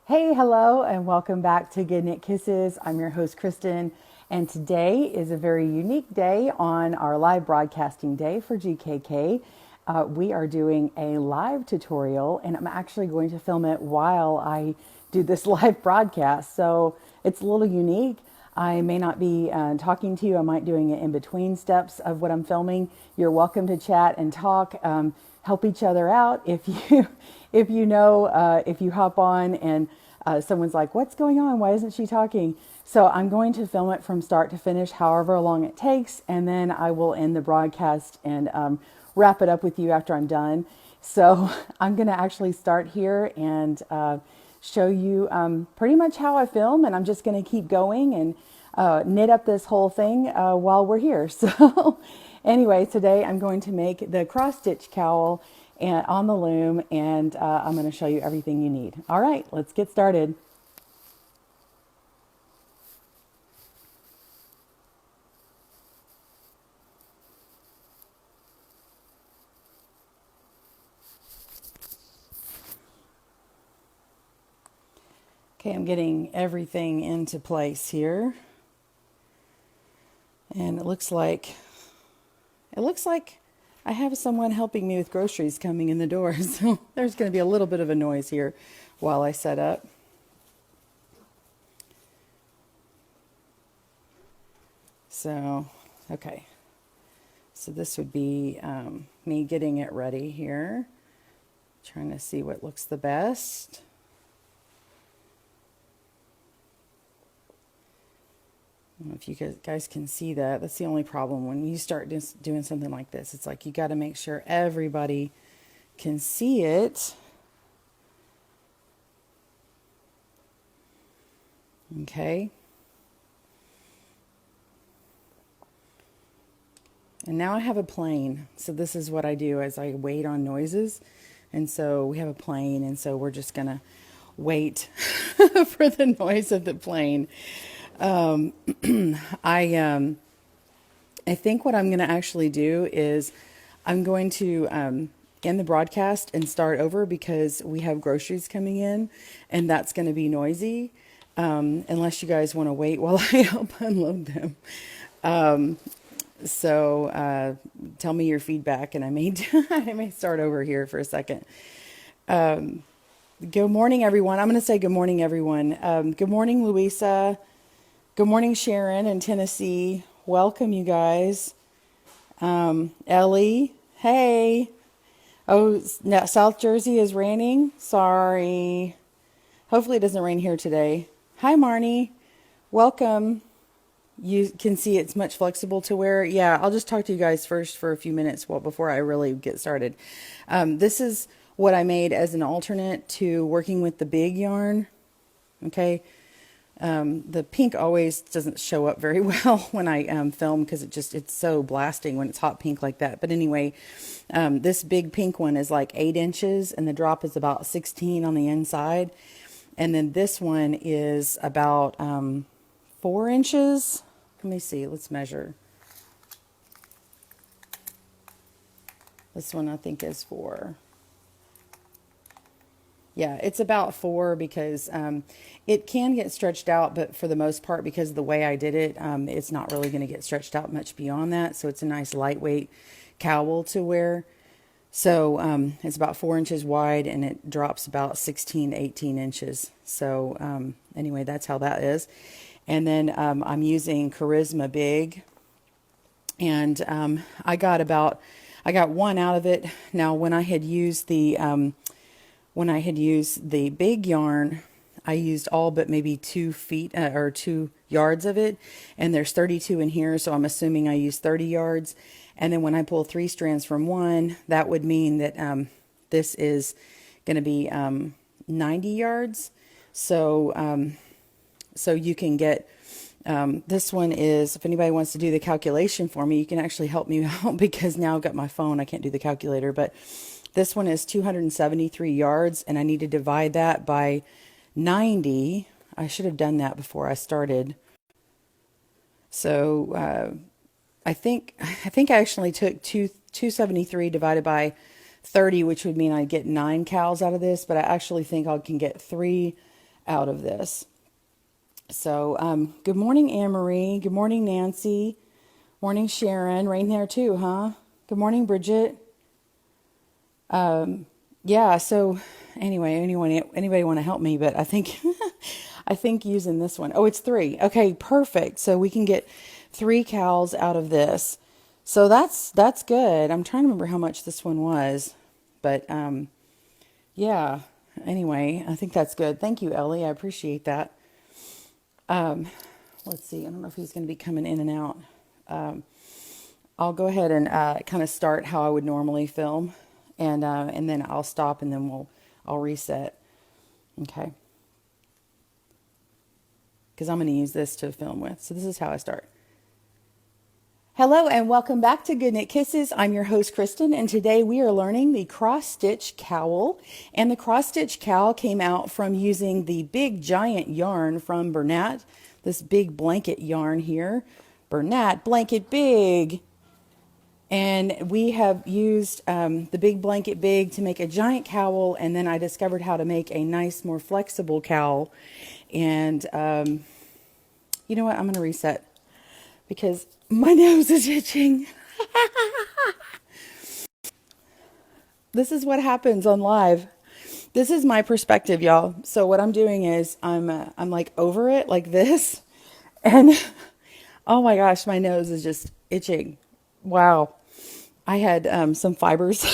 Hey, hello, and welcome back to Good Knit Kisses. I'm your host, Kristen, and today is a very unique day on our live broadcasting day for GKK. We are doing a live tutorial, and I'm actually going to film it while I do this live broadcast. So it's a little unique. I may not be talking to you. I might doing it in between steps of what I'm filming. You're welcome to chat and talk. Help each other out if you if you hop on and someone's like, what's going on, why isn't she talking? So I'm going to film it from start to finish, however long it takes, and then I will end the broadcast and wrap it up with you after I'm done. So I'm going to actually start here and show you pretty much how I film, and I'm just going to keep going and knit up this whole thing while we're here. So anyway, today I'm going to make the cross stitch cowl and on the loom, and I'm going to show you everything you need. All right, let's get started. Okay, I'm getting everything into place here, and it looks like I have someone helping me with groceries coming in the door, so there's going to be a little bit of a noise here while I set up. So, okay. So this would be me getting it ready here. Trying to see what looks the best. I don't know if you guys can see that. That's the only problem when you start doing something like this. It's like you got to make sure everybody can see it. Okay. And now I have a plane. So this is what I do as I wait on noises. And so we have a plane, and so we're just going to wait for the noise of the plane. Um, I think what I'm going to actually do is I'm going to end the broadcast and start over because we have groceries coming in, and that's going to be noisy. Unless you guys want to wait while I help unload them. So tell me your feedback, and I may I may start over here for a second. Good morning, everyone. I'm going to say good morning, everyone. Good morning, Louisa. Good morning, Sharon in Tennessee. Welcome, you guys. Ellie, hey. Oh, no, South Jersey is raining. Sorry. Hopefully it doesn't rain here today. Hi, Marnie. Welcome. You can see it's much flexible to wear. Yeah, I'll just talk to you guys first for a few minutes before I really get started. This is what I made as an alternate to working with the big yarn. Okay. The pink always doesn't show up very well when I film because it's so blasting when it's hot pink like that. But anyway, this big pink one is like 8 inches and the drop is about 16 on the inside. And then this one is about 4 inches. Let me see. Let's measure. This one I think is 4. Yeah, it's about 4 because it can get stretched out, but for the most part, because of the way I did it, it's not really going to get stretched out much beyond that. So it's a nice lightweight cowl to wear. So it's about 4 inches wide and it drops about 16, 18 inches. So anyway, that's how that is. And then I'm using Charisma Big, and I got one out of it. Now, when I had used the big yarn, I used all but maybe 2 feet or 2 yards of it, and there's 32 in here, so I'm assuming I used 30 yards. And then when I pull 3 strands from one, that would mean that this is going to be 90 yards. So so you can get, this one is, if anybody wants to do the calculation for me, you can actually help me out because now I've got my phone, I can't do the calculator, but this one is 273 yards and I need to divide that by 90. I should have done that before I started. So I think I actually took 273 divided by 30, which would mean I'd get 9 cowls out of this, but I actually think I can get 3 out of this. So good morning, Anne-Marie. Good morning, Nancy. Morning, Sharon. Rain there too, huh? Good morning, Bridget. Yeah, so anyway, anybody want to help me? But I think I think using this one. Oh, it's 3. Okay, perfect. So we can get 3 cowls out of this. So that's good. I'm trying to remember how much this one was, but yeah. Anyway, I think that's good. Thank you, Ellie. I appreciate that. Let's see. I don't know if he's going to be coming in and out. I'll go ahead and kind of start how I would normally film, and then I'll stop, and then I'll reset. Okay. Because I'm going to use this to film with. So this is how I start. Hello and welcome back to Good Knit Kisses. I'm your host, Kristen, and today we are learning the Cross Stitch Cowl. And the Cross Stitch Cowl came out from using the big giant yarn from Bernat, this big blanket yarn here. Bernat, blanket big. And we have used the big blanket big to make a giant cowl, and then I discovered how to make a nice, more flexible cowl. And you know what? I'm going to reset because my nose is itching. This is what happens on live. This is my perspective, y'all. So what I'm doing is I'm like over it like this, and oh my gosh, my nose is just itching. Wow. I had some fibers.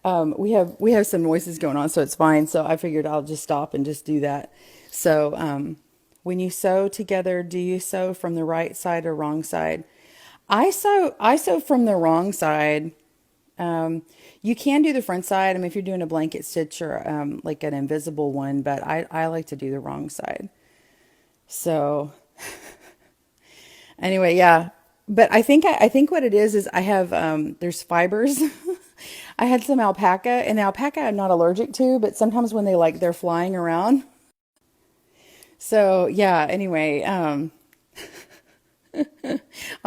We have some noises going on, so it's fine. So I figured I'll just stop and just do that. So when you sew together, do you sew from the right side or wrong side? I sew from the wrong side. You can do the front side. I mean, if you're doing a blanket stitch or like an invisible one, but I like to do the wrong side. So anyway, yeah. But I think what it is I have there's fibers. I had some alpaca, and alpaca I'm not allergic to, but sometimes when they're flying around. So yeah, anyway, I'll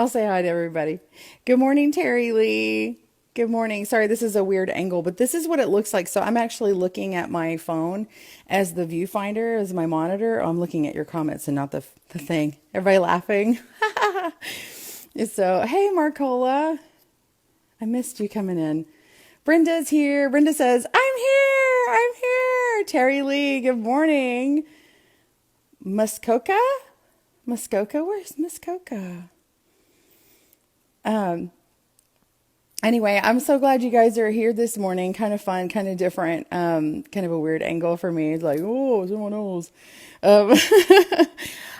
say hi to everybody. Good morning, Terry Lee. Good morning. Sorry, this is a weird angle, but this is what it looks like. So I'm actually looking at my phone as the viewfinder, as my monitor. Oh, I'm looking at your comments and not the thing. Everybody laughing. So, hey, Marcola. I missed you coming in. Brenda's here. Brenda says, I'm here. I'm here. Terry Lee, good morning. Muskoka? Muskoka? Where's Muskoka? Anyway, I'm so glad you guys are here this morning. Kind of fun, kind of different, kind of a weird angle for me. It's like, oh, someone else.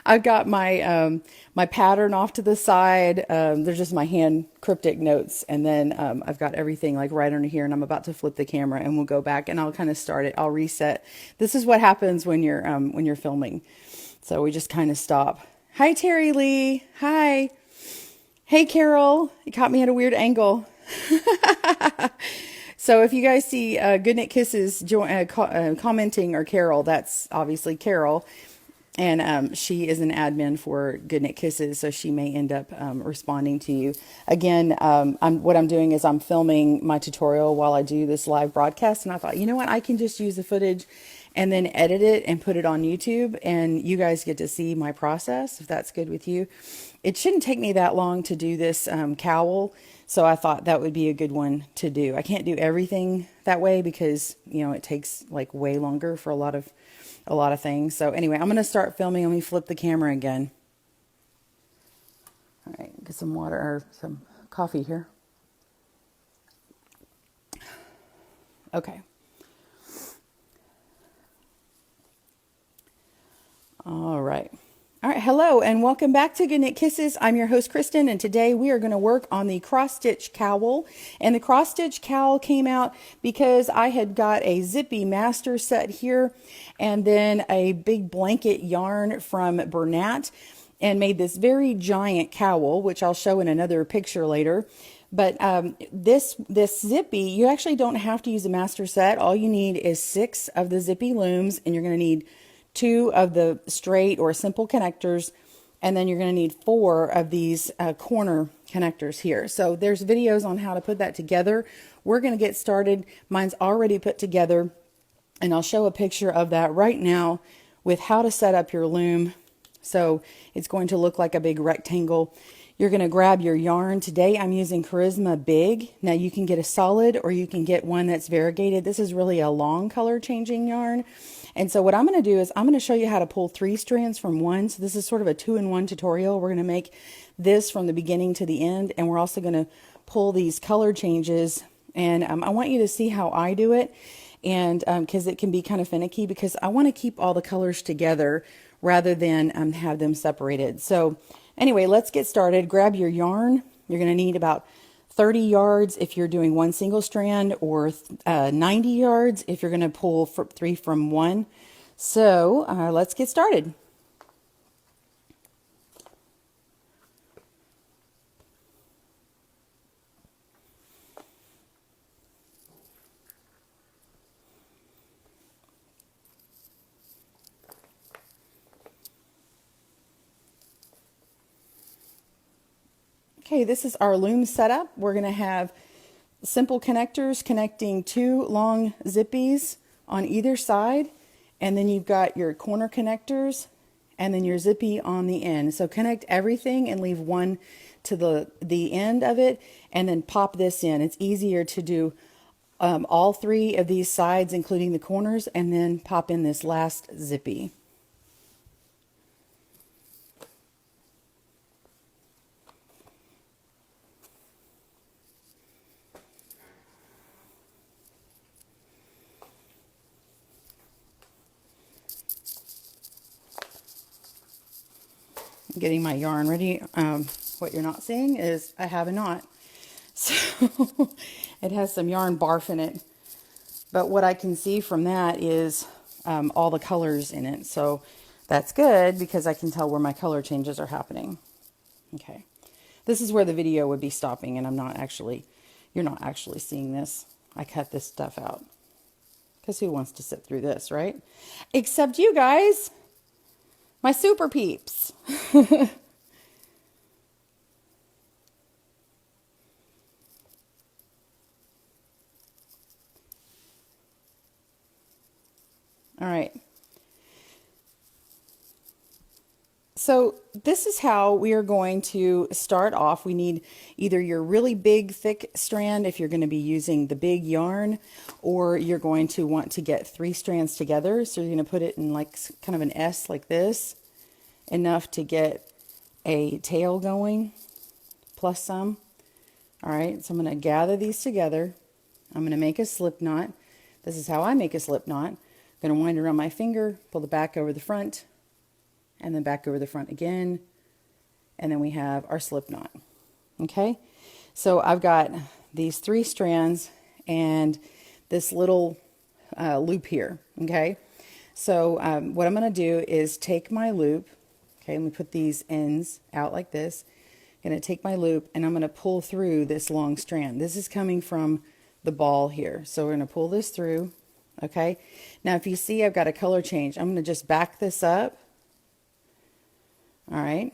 I've got my my pattern off to the side. There's just my hand cryptic notes, and then I've got everything like right under here, and I'm about to flip the camera, and we'll go back, and I'll kind of start it. I'll reset. This is what happens when you're filming. So we just kind of stop. Hi, Terry Lee. Hi. Hey, Carol. You caught me at a weird angle. So if you guys see Good Knit Kisses commenting or Carol, that's obviously Carol. And she is an admin for Good Knit Kisses, so she may end up responding to you. Again, what I'm doing is I'm filming my tutorial while I do this live broadcast. And I thought, you know what, I can just use the footage and then edit it and put it on YouTube. And you guys get to see my process, if that's good with you. It shouldn't take me that long to do this cowl. So I thought that would be a good one to do. I can't do everything that way because, you know, it takes like way longer for a lot of things. So anyway, I'm going to start filming. Let me flip the camera again. All right, get some water or some coffee here. Okay. All right. All right, hello and welcome back to Good Knit Kisses. I'm your host, Kristen, and today we are going to work on the Cross Stitch Cowl. And the Cross Stitch Cowl came out because I had got a Zippy Master set here and then a big blanket yarn from Bernat and made this very giant cowl, which I'll show in another picture later. But this Zippy, you actually don't have to use a master set. All you need is 6 of the Zippy looms, and you're going to need 2 of the straight or simple connectors, and then you're going to need 4 of these corner connectors here. So there's videos on how to put that together. We're going to get started. Mine's already put together. And I'll show a picture of that right now with how to set up your loom. So it's going to look like a big rectangle. You're going to grab your yarn. Today I'm using Charisma Big. Now you can get a solid or you can get one that's variegated. This is really a long color changing yarn. And so what I'm going to do is I'm going to show you how to pull 3 strands from one. So this is sort of a 2-in-1 tutorial. We're going to make this from the beginning to the end. And we're also going to pull these color changes. And I want you to see how I do it. And because it can be kind of finicky, because I want to keep all the colors together rather than have them separated. So anyway, let's get started. Grab your yarn. You're going to need about 30 yards if you're doing one single strand, or 90 yards if you're going to pull 3 from one. So let's get started. Okay, this is our loom setup. We're going to have simple connectors connecting 2 long zippies on either side, and then you've got your corner connectors and then your zippy on the end. So connect everything and leave one to the end of it, and then pop this in. It's easier to do all 3 of these sides, including the corners, and then pop in this last zippy. Getting my yarn ready. What you're not seeing is I have a knot. So it has some yarn barf in it. But what I can see from that is all the colors in it. So that's good because I can tell where my color changes are happening. Okay. This is where the video would be stopping, and you're not actually seeing this. I cut this stuff out. Because who wants to sit through this, right? Except you guys. My super peeps. All right. So this is how we are going to start off. We need either your really big, thick strand if you're going to be using the big yarn, or you're going to want to get 3 strands together. So you're going to put it in like kind of an S like this, enough to get a tail going, plus some. All right, so I'm going to gather these together. I'm going to make a slip knot. This is how I make a slip knot. I'm going to wind around my finger, pull the back over the front, and then back over the front again, and then we have our slip knot. Okay, so I've got these 3 strands and this little loop here. Okay, so what I'm going to do is take my loop. Okay, let me put these ends out like this. I'm going to take my loop and I'm going to pull through this long strand. This is coming from the ball here, so we're going to pull this through. Okay, now if you see I've got a color change, I'm going to just back this up. All right,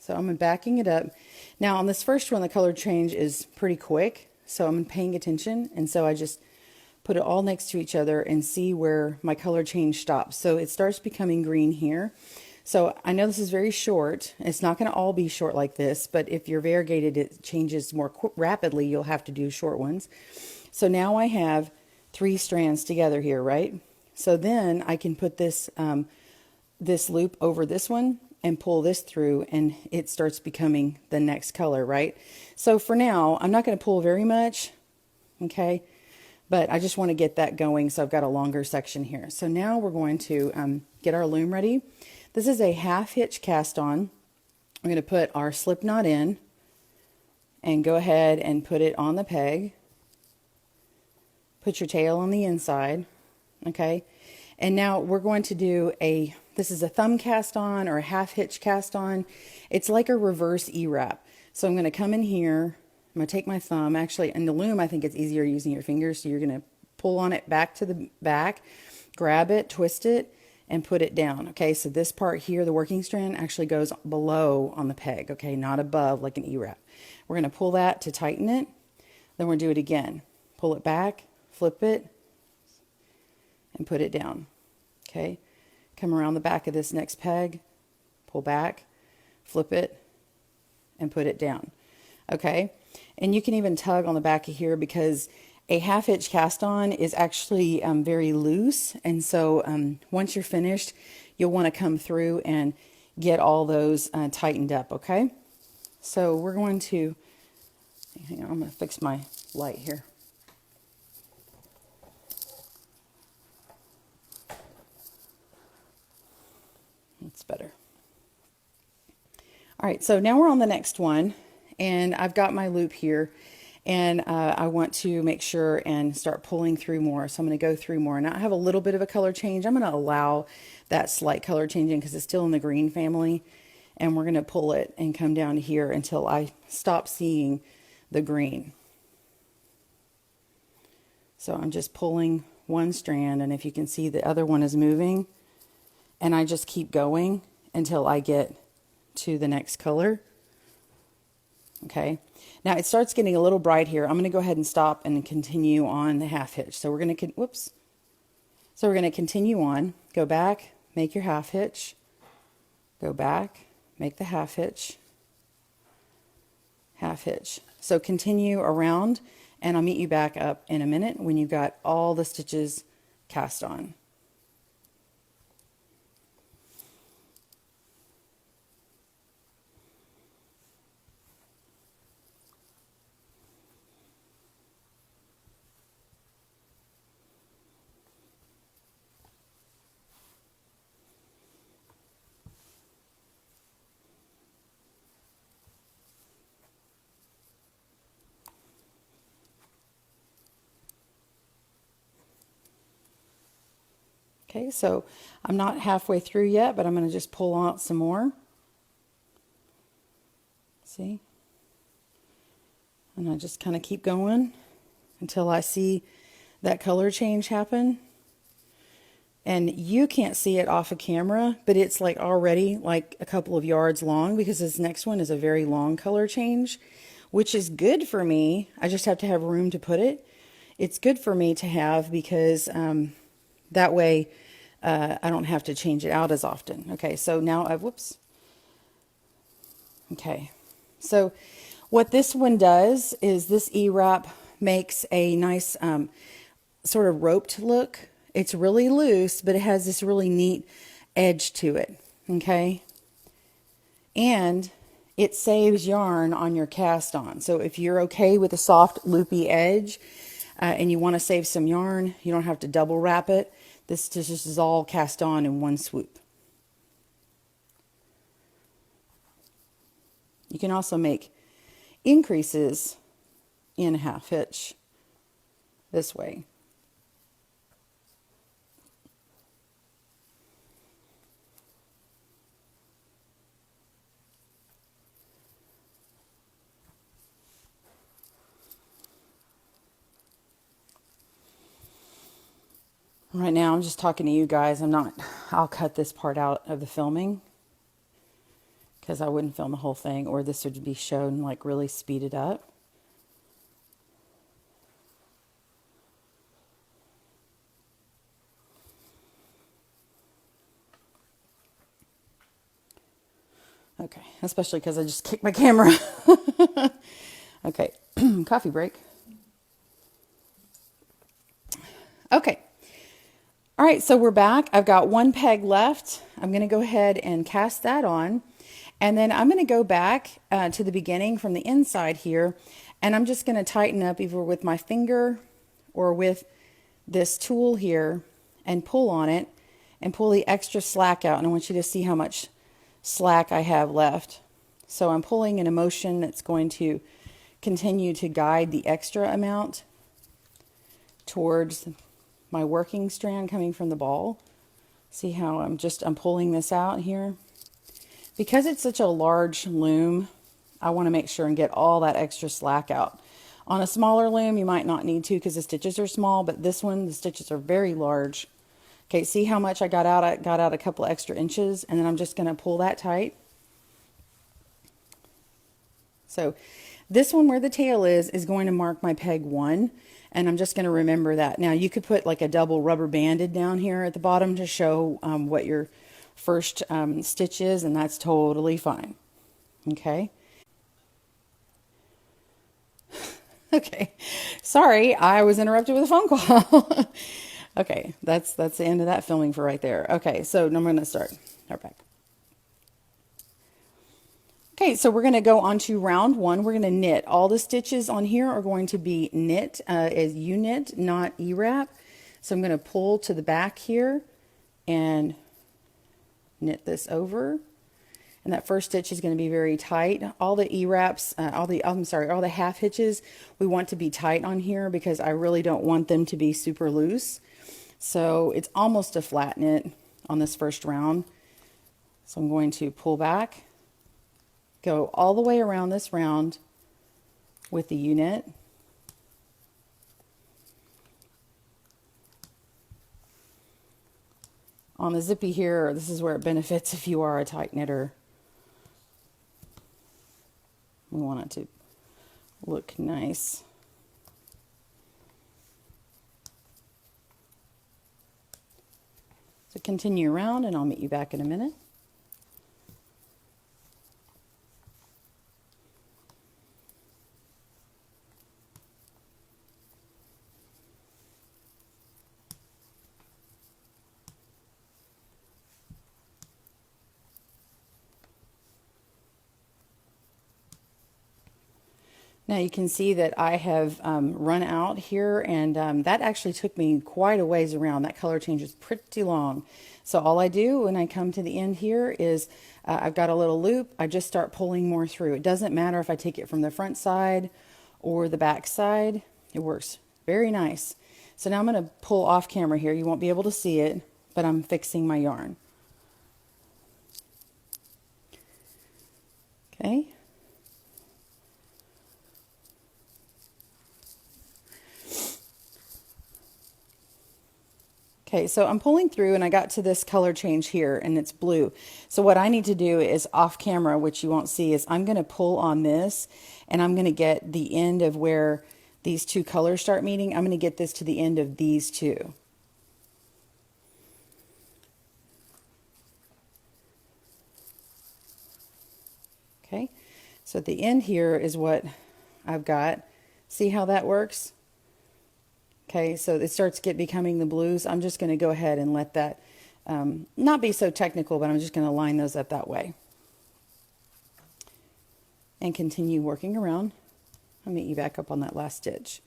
so I'm backing it up. Now on this first one, the color change is pretty quick, so I'm paying attention, and so I just put it all next to each other and see where my color change stops. So it starts becoming green here. So I know this is very short. It's not going to all be short like this, but if you're variegated, it changes more rapidly. You'll have to do short ones. So now I have 3 strands together here, right? So then I can put this this loop over this one and pull this through, and it starts becoming the next color, right? So for now, I'm not going to pull very much, okay? But I just want to get that going, so I've got a longer section here. So now we're going to get our loom ready. This is a half hitch cast on. We're going to put our slip knot in and go ahead and put it on the peg. Put your tail on the inside, okay? And now we're going to do this is a thumb cast on or a half hitch cast on. It's like a reverse E-wrap. So I'm going to come in here. I'm going to take my thumb. Actually, in the loom, I think it's easier using your fingers. So you're going to pull on it back to the back, grab it, twist it, and put it down. Okay, so this part here, the working strand, actually goes below on the peg. Okay, not above like an E-wrap. We're going to pull that to tighten it. Then we'll do it again. Pull it back, flip it, and put it down. Okay, come around the back of this next peg, pull back, flip it, and put it down. Okay, and you can even tug on the back of here because a half hitch cast on is actually very loose, and so once you're finished, you'll want to come through and get all those tightened up. Okay, so we're going to, hang on, I'm going to fix my light here. That's better. All right, so now we're on the next one, and I've got my loop here, and I want to make sure and start pulling through more. So I'm going to go through more, and I have a little bit of a color change. I'm going to allow that slight color changing because it's still in the green family, and we're going to pull it and come down here until I stop seeing the green. So I'm just pulling one strand, and if you can see, the other one is moving, and I just keep going until I get to the next color. Okay, now it starts getting a little bright here. I'm going to go ahead and stop and continue on the half hitch. So we're going to, whoops. So we're going to continue on, go back, make your half hitch, go back, make the half hitch, half hitch. So continue around, and I'll meet you back up in a minute when you've got all the stitches cast on. Okay, so I'm not halfway through yet, but I'm going to just pull out some more. See? And I just kind of keep going until I see that color change happen. And you can't see it off of camera, but it's like already like a couple of yards long because this next one is a very long color change, which is good for me. I just have to have room to put it. It's good for me to have because that way I don't have to change it out as often. Okay, so now I've, whoops. Okay, so what this one does is this E-wrap makes a nice sort of roped look. It's really loose, but it has this really neat edge to it, okay? And it saves yarn on your cast on. So if you're okay with a soft loopy edge and you want to save some yarn, you don't have to double wrap it. This just is all cast on in one swoop. You can also make increases in a half hitch this way. Right now, I'm just talking to you guys. I'll cut this part out of the filming because I wouldn't film the whole thing, or this would be shown like really speeded up. Okay, especially because I just kicked my camera. Okay, coffee break. Okay. All right, so we're back. I've got one peg left. I'm going to go ahead and cast that on. And then I'm going to go back to the beginning from the inside here. And I'm just going to tighten up either with my finger or with this tool here and pull on it and pull the extra slack out. And I want you to see how much slack I have left. So I'm pulling in a motion that's going to continue to guide the extra amount towards my working strand coming from the ball. See how I'm pulling this out here? Because it's such a large loom, I want to make sure and get all that extra slack out. On a smaller loom, you might not need to because the stitches are small, but this one, the stitches are very large. Okay, see how much I got out? I got out a couple extra inches, and then I'm just going to pull that tight. So this one where the tail is going to mark my peg 1. And I'm just going to remember that. Now you could put like a double rubber banded down here at the bottom to show what your first stitch is, and that's totally fine. Okay. Okay. Sorry, I was interrupted with a phone call. Okay, that's the end of that filming for right there. Okay, so now I'm going to start. Right back. Okay, so we're going to go on to round one. We're going to knit. All the stitches on here are going to be knit as U-knit, not E-wrap. So I'm going to pull to the back here and knit this over. And that first stitch is going to be very tight. All the E-wraps, all the half hitches, we want to be tight on here because I really don't want them to be super loose. So it's almost a flat knit on this first round. So I'm going to pull back, go all the way around this round with the U-knit. On the Zippy here, this is where it benefits if you are a tight knitter. We want it to look nice. So continue around and I'll meet you back in a minute. Now you can see that I have run out here, and that actually took me quite a ways around. That color change is pretty long. So all I do when I come to the end here is I've got a little loop. I just start pulling more through. It doesn't matter if I take it from the front side or the back side. It works very nice. So now I'm going to pull off camera here. You won't be able to see it, but I'm fixing my yarn. Okay. Okay, so I'm pulling through and I got to this color change here and it's blue. So what I need to do is off camera, which you won't see, is I'm going to pull on this and I'm going to get the end of where these two colors start meeting. I'm going to get this to the end of these two. Okay, so at the end here is what I've got. See how that works? Okay, so it starts becoming the blues. I'm just going to go ahead and let that not be so technical, but I'm just going to line those up that way. And continue working around. I'll meet you back up on that last stitch.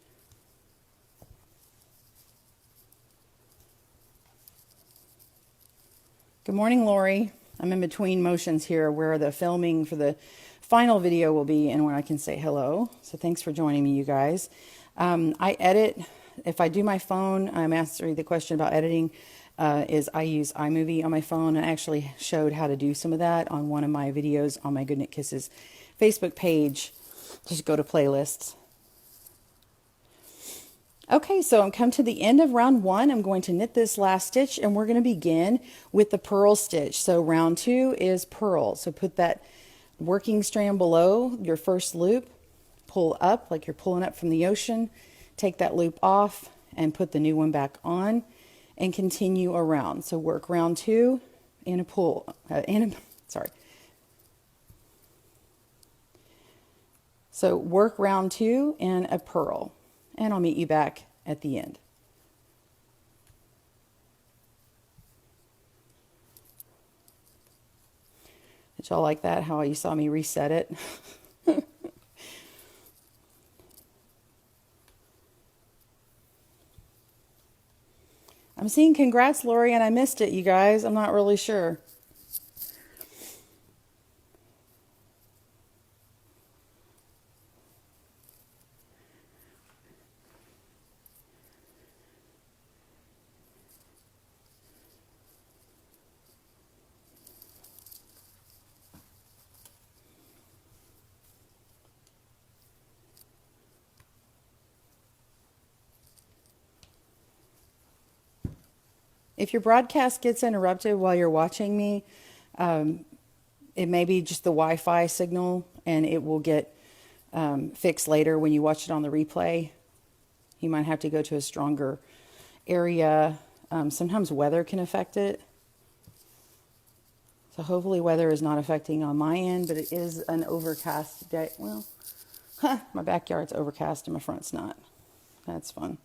Good morning, Lori. I'm in between motions here where the filming for the final video will be and where I can say hello. So thanks for joining me, you guys. I edit. If I do my phone, I'm answering the question about editing, is I use iMovie on my phone. I actually showed how to do some of that on one of my videos on my Good Knit Kisses Facebook page. Just go to playlists. Okay, so I'm come to the end of round one. I'm going to knit this last stitch and we're going to begin with the purl stitch. So round two is purl. So put that working strand below your first loop, pull up like you're pulling up from the ocean. Take that loop off and put the new one back on and continue around. So work round two in a pull, So work round two in a purl and I'll meet you back at the end. Did y'all like that, how you saw me reset it? I'm seeing congrats, Lori, and I missed it, you guys. I'm not really sure. If your broadcast gets interrupted while you're watching me, it may be just the Wi-Fi signal and it will get fixed later when you watch it on the replay. You might have to go to a stronger area. Sometimes weather can affect it. So hopefully weather is not affecting on my end, but it is an overcast day. Well, my backyard's overcast and my front's not. That's fun.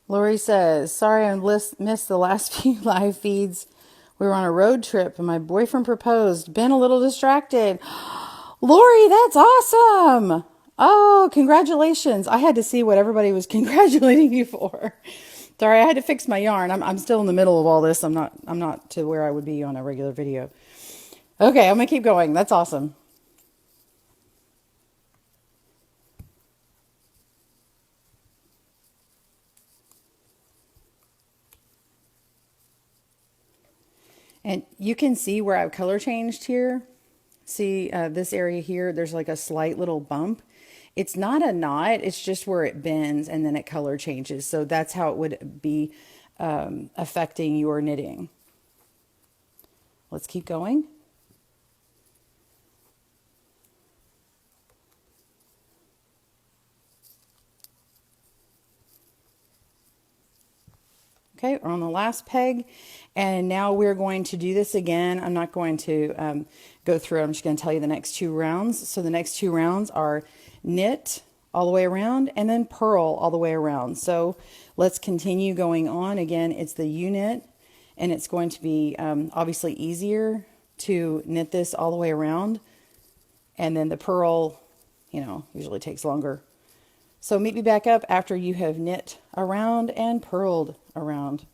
Lori says, sorry I missed the last few live feeds. We were on a road trip and my boyfriend proposed. Been a little distracted. Lori, that's awesome. Oh, congratulations. I had to see what everybody was congratulating you for. Sorry, I had to fix my yarn. I'm still in the middle of all this. I'm not to where I would be on a regular video. Okay, I'm going to keep going. That's awesome. And you can see where I've color changed here. See this area here, there's like a slight little bump. It's not a knot, it's just where it bends and then it color changes. So that's how it would be affecting your knitting. Let's keep going. Okay, we're on the last peg, and now we're going to do this again. I'm not going to go through, I'm just going to tell you the next two rounds. So the next two rounds are knit all the way around and then purl all the way around. So let's continue going on. Again, it's the U-knit, and it's going to be obviously easier to knit this all the way around, and then the purl, you know, usually takes longer. So meet me back up after you have knit around and purled around.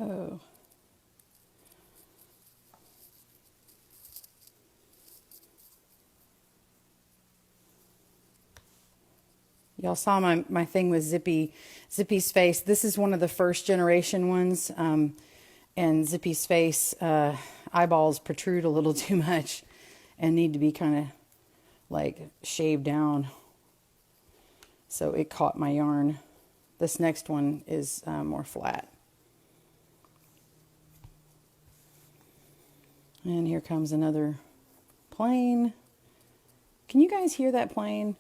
Oh. Y'all saw my thing with Zippy's face. This is one of the first generation ones. And Zippy's face, eyeballs protrude a little too much and need to be kind of like shaved down. So it caught my yarn. This next one is more flat. And here comes another plane. Can you guys hear that plane?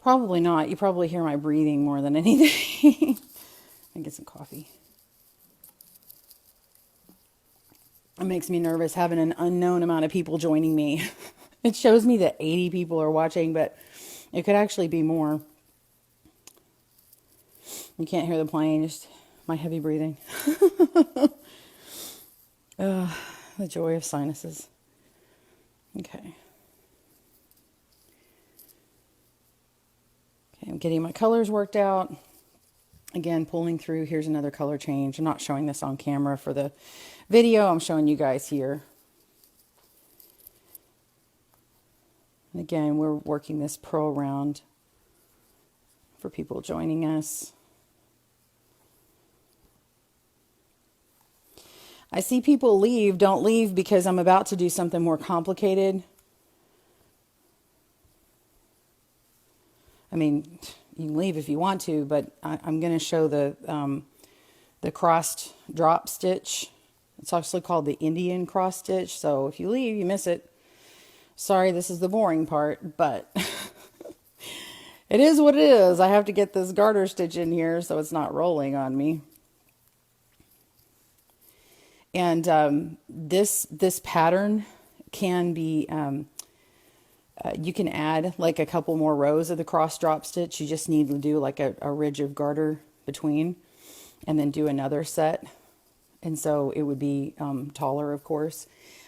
Probably not. You probably hear my breathing more than anything. I get some coffee. It makes me nervous having an unknown amount of people joining me. It shows me that 80 people are watching, but it could actually be more. You can't hear the plane, just my heavy breathing. The joy of sinuses. Okay. I'm getting my colors worked out. Again, pulling through. Here's another color change. I'm not showing this on camera for the video. I'm showing you guys here. And again, we're working this purl round for people joining us. I see people leave. Don't leave because I'm about to do something more complicated. I mean, you can leave if you want to, but I'm going to show the crossed drop stitch. It's actually called the Indian cross stitch. So if you leave, you miss it. Sorry, this is the boring part, but it is what it is. I have to get this garter stitch in here so it's not rolling on me. And this pattern can be... you can add like a couple more rows of the cross drop stitch. You just need to do like a ridge of garter between and then do another set. And so it would be taller, of course.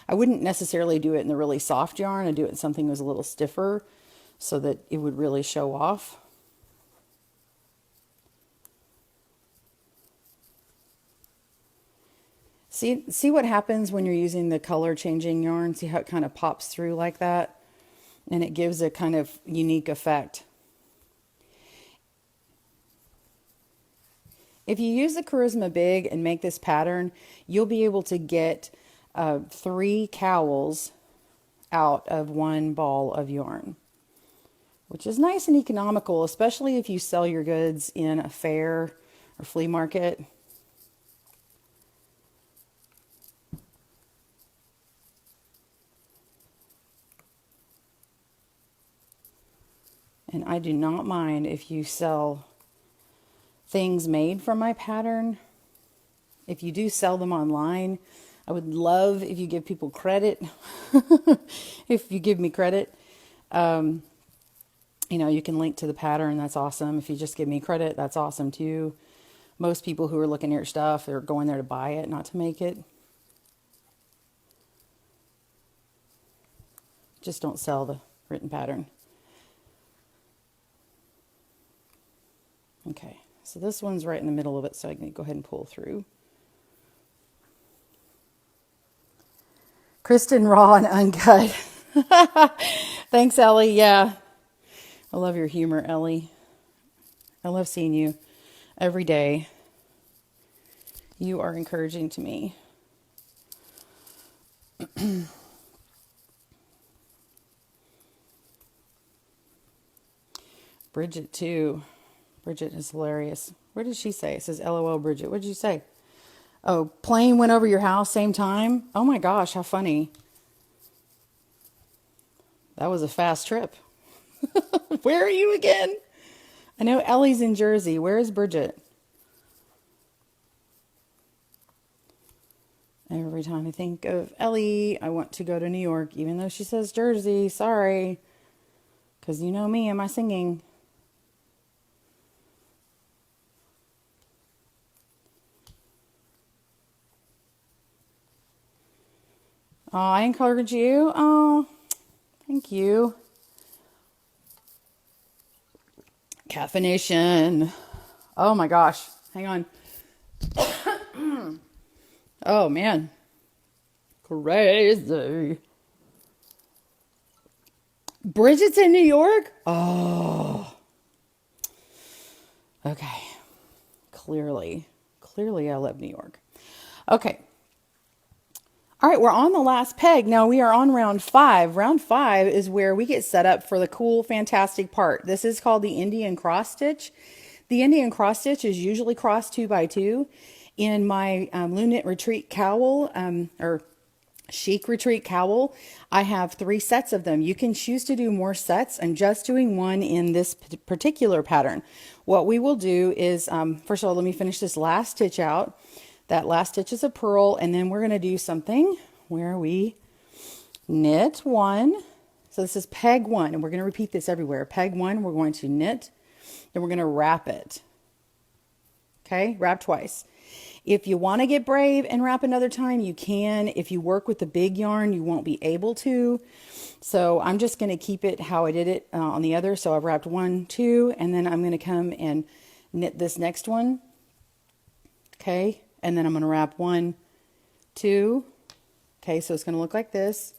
I wouldn't necessarily do it in the really soft yarn. I'd do it in something that was a little stiffer so that it would really show off. See what happens when you're using the color changing yarn? See how it kind of pops through like that? And it gives a kind of unique effect. If you use the Charisma Big and make this pattern, you'll be able to get 3 cowls out of one ball of yarn, which is nice and economical, especially if you sell your goods in a fair or flea market. And I do not mind if you sell things made from my pattern. If you do sell them online, I would love if you give people credit. If you give me credit, you know, you can link to the pattern. That's awesome. If you just give me credit, that's awesome too. Most people who are looking at your stuff are going there to buy it, not to make it. Just don't sell the written pattern. Okay, so this one's right in the middle of it, so I can go ahead and pull through. Kristen, raw and uncut. Thanks, Ellie. Yeah, I love your humor, Ellie. I love seeing you every day. You are encouraging to me. Bridget, too. Bridget is hilarious. What did she say? It says, LOL, Bridget. What did you say? Oh, plane went over your house same time? Oh my gosh, how funny. That was a fast trip. Where are you again? I know Ellie's in Jersey. Where is Bridget? Every time I think of Ellie, I want to go to New York, even though she says Jersey. Sorry. Because you know me and my singing. Oh, I encourage you. Oh, Thank you. Caffeination. Oh my gosh. Hang on. Oh man. Crazy. Bridget's in New York? Oh. Okay. Clearly I love New York. Okay. All right, we're on the last peg. Now we are on round 5. Round 5 is where we get set up for the cool, fantastic part. This is called the Indian cross stitch. The Indian cross stitch is usually crossed 2 by 2. In my Loom Knit Retreat cowl, or Chic Retreat cowl, I have 3 sets of them. You can choose to do more sets. I'm just doing one in this particular pattern. What we will do is, first of all, let me finish this last stitch out. That last stitch is a purl, and then we're going to do something where we knit 1. So this is peg 1, and we're going to repeat this everywhere. Peg 1, we're going to knit, then we're going to wrap it. Okay, wrap twice. If you want to get brave and wrap another time, you can. If you work with the big yarn, you won't be able to. So I'm just going to keep it how I did it on the other. So I've wrapped 1, 2, and then I'm going to come and knit this next one. Okay, and then I'm going to wrap 1, 2. Okay, so it's going to look like this.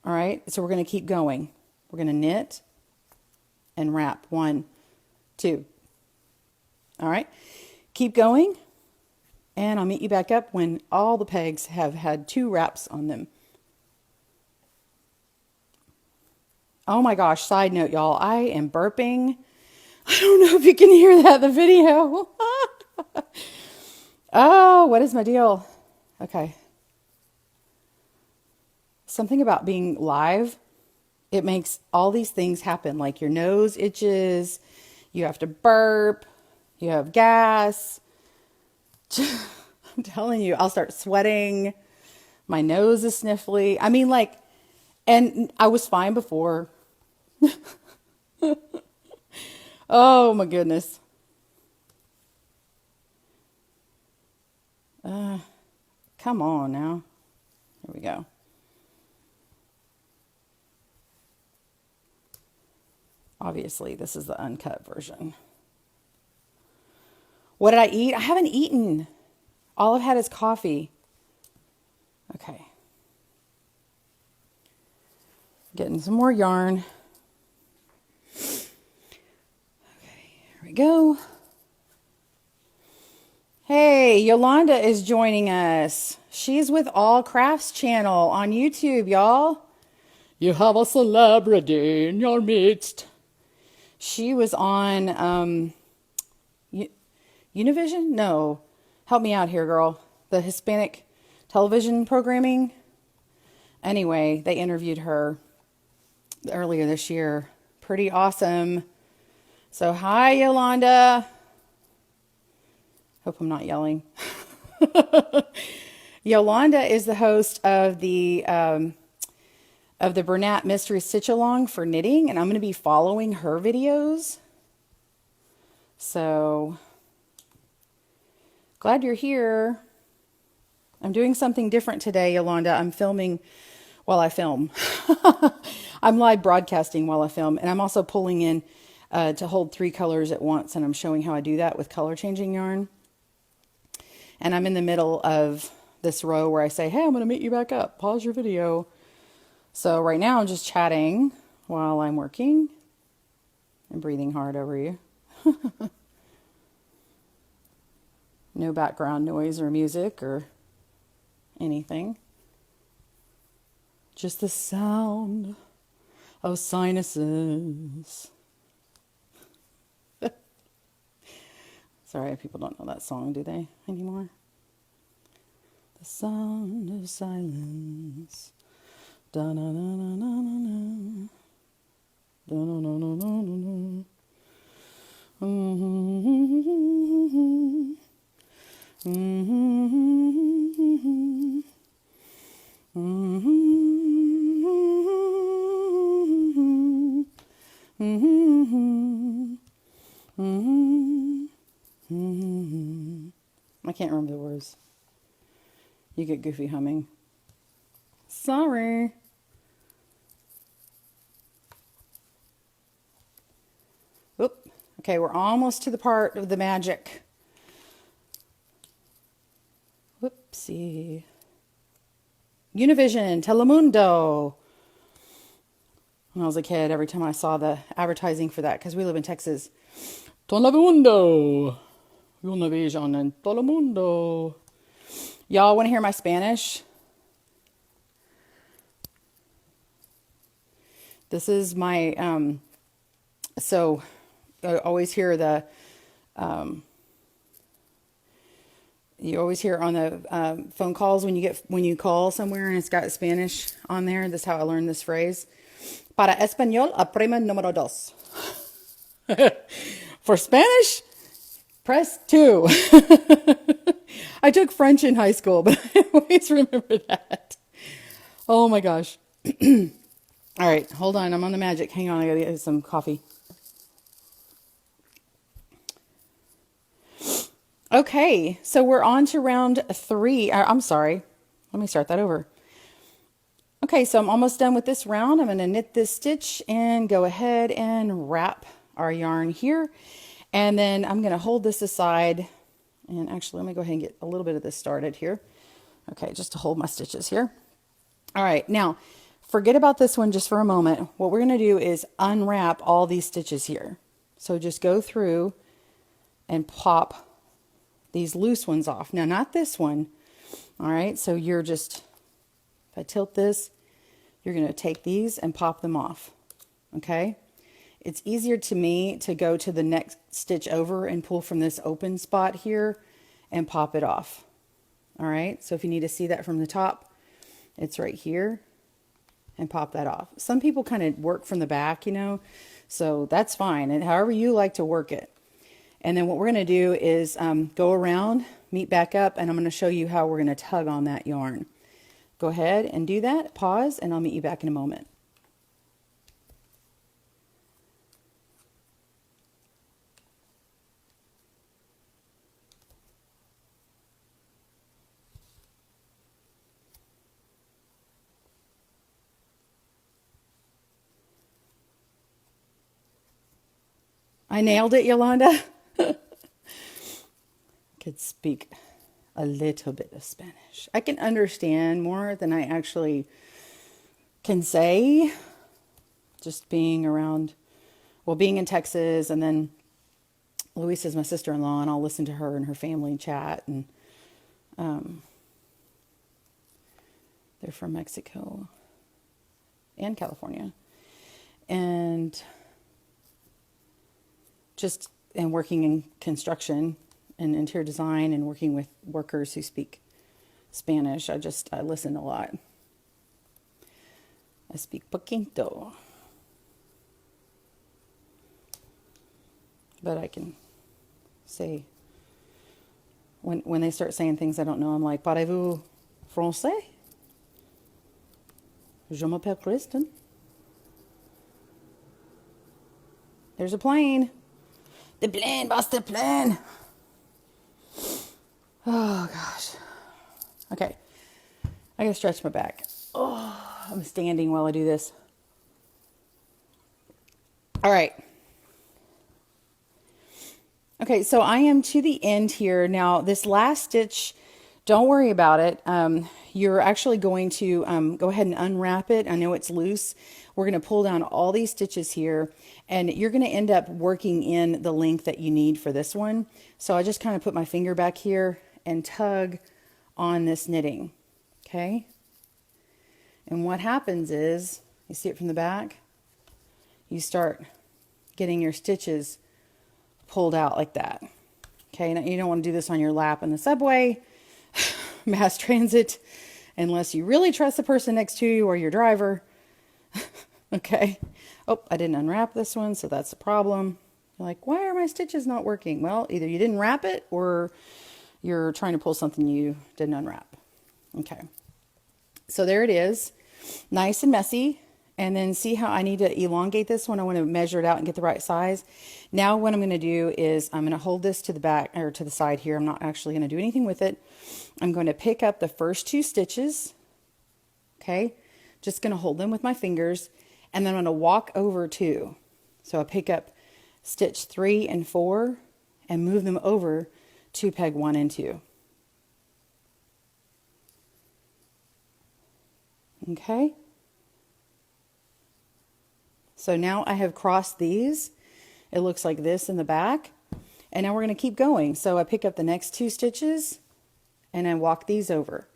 All right, so we're going to keep going. We're going to knit and wrap 1, 2. All right, keep going. And I'll meet you back up when all the pegs have had 2 wraps on them. Oh my gosh, side note, y'all, I am burping. I don't know if you can hear that in the video. Oh, what is my deal? Okay. Something about being live, it makes all these things happen. Like your nose itches, you have to burp, you have gas. I'm telling you, I'll start sweating. My nose is sniffly. I mean, like, and I was fine before. Oh my goodness. Come on now. Here we go. Obviously, this is the uncut version. What did I eat? I haven't eaten. All I've had is coffee. Okay. Getting some more yarn. Okay, here we go. Hey, Yolanda is joining us. She's with All Crafts channel on YouTube, y'all. You have a celebrity in your midst. She was on Univision? No. Help me out here, girl. The Hispanic television programming. Anyway, they interviewed her earlier this year. Pretty awesome. So, hi, Yolanda. Hope I'm not yelling. Yolanda is the host of the Bernat Mystery Stitch Along for knitting, and I'm going to be following her videos. So, glad you're here. I'm doing something different today, Yolanda. I'm filming while I film. I'm live broadcasting while I film, and I'm also pulling in to hold 3 colors at once, and I'm showing how I do that with color changing yarn. And I'm in the middle of this row where I say, hey, I'm going to meet you back up. Pause your video. So right now I'm just chatting while I'm working and breathing hard over you. No background noise or music or anything. Just the sound of sinuses. Sorry, people don't know that song, do they, anymore? The sound of silence. Da-na-na-na-na-na-na. Da-na-na-na-na-na-na. Mm-hmm. Mm-hmm. Mm-hmm. Mm-hmm. Mm-hmm. I can't remember the words. You get goofy humming. Sorry. Okay, we're almost to the part of the magic. Whoopsie. Univision, Telemundo. When I was a kid, every time I saw the advertising for that, because we live in Texas. Telemundo. Univision and Telemundo. Y'all want to hear my Spanish? This is my, so I always hear you always hear on the phone calls when you call somewhere and it's got Spanish on there. This is how I learned this phrase. Para español, aprima número dos. For Spanish, press 2. I took French in high school, but I always remember that. Oh my gosh. All right, hold on. I'm on the magic. Hang on, I gotta get some coffee. Okay, so we're on to round 3. I'm sorry. Let me start that over. Okay, so I'm almost done with this round. I'm going to knit this stitch and go ahead and wrap our yarn here. And then I'm going to hold this aside. And actually, let me go ahead and get a little bit of this started here. Okay, just to hold my stitches here. All right, now forget about this one just for a moment. What we're going to do is unwrap all these stitches here. So just go through and pop these loose ones off. Now, not this one. All right, so you're just, if I tilt this, you're going to take these and pop them off. Okay, it's easier to me to go to the next stitch over and pull from this open spot here and pop it off. All right, so if you need to see that from the top, it's right here, and pop that off. Some people kind of work from the back, you know, so that's fine, and however you like to work it. And then what we're going to do is go around, meet back up, and I'm going to show you how we're going to tug on that yarn. Go ahead and do that, pause, and I'll meet you back in a moment. I nailed it, Yolanda. Could speak a little bit of Spanish. I can understand more than I actually can say. Just being around, well, being in Texas, and then Louise is my sister-in-law, and I'll listen to her and her family chat. And they're from Mexico and California, and working in construction and interior design and working with workers who speak Spanish. I listen a lot. I speak poquito. But I can say, when they start saying things I don't know, I'm like, parlez-vous français? Je m'appelle Kristen. There's a plane. The plane, boss, the plane. Oh, gosh. Okay. I gotta stretch my back. Oh, I'm standing while I do this. All right. Okay, so I am to the end here. Now, this last stitch, don't worry about it. You're actually going to go ahead and unwrap it. I know it's loose. We're going to pull down all these stitches here, and you're going to end up working in the length that you need for this one. So I just kind of put my finger back here and tug on this knitting, okay? And what happens is, you see it from the back? You start getting your stitches pulled out like that. Okay, now you don't want to do this on your lap in the subway, mass transit, unless you really trust the person next to you or your driver. Okay. Oh, I didn't unwrap this one, so that's the problem. You're like, why are my stitches not working? Well, either you didn't wrap it or you're trying to pull something you didn't unwrap. Okay. So there it is. Nice and messy. And then see how I need to elongate this one. I want to measure it out and get the right size. Now what I'm going to do is I'm going to hold this to the back or to the side here. I'm not actually going to do anything with it. I'm going to pick up the first 2 stitches. Okay. Just going to hold them with my fingers. And then I'm going to walk over 2. So I pick up stitch 3 and 4 and move them over to peg 1 and 2. Okay, so now I have crossed these. It looks like this in the back, and now we're going to keep going. So I pick up the next 2 stitches and I walk these over.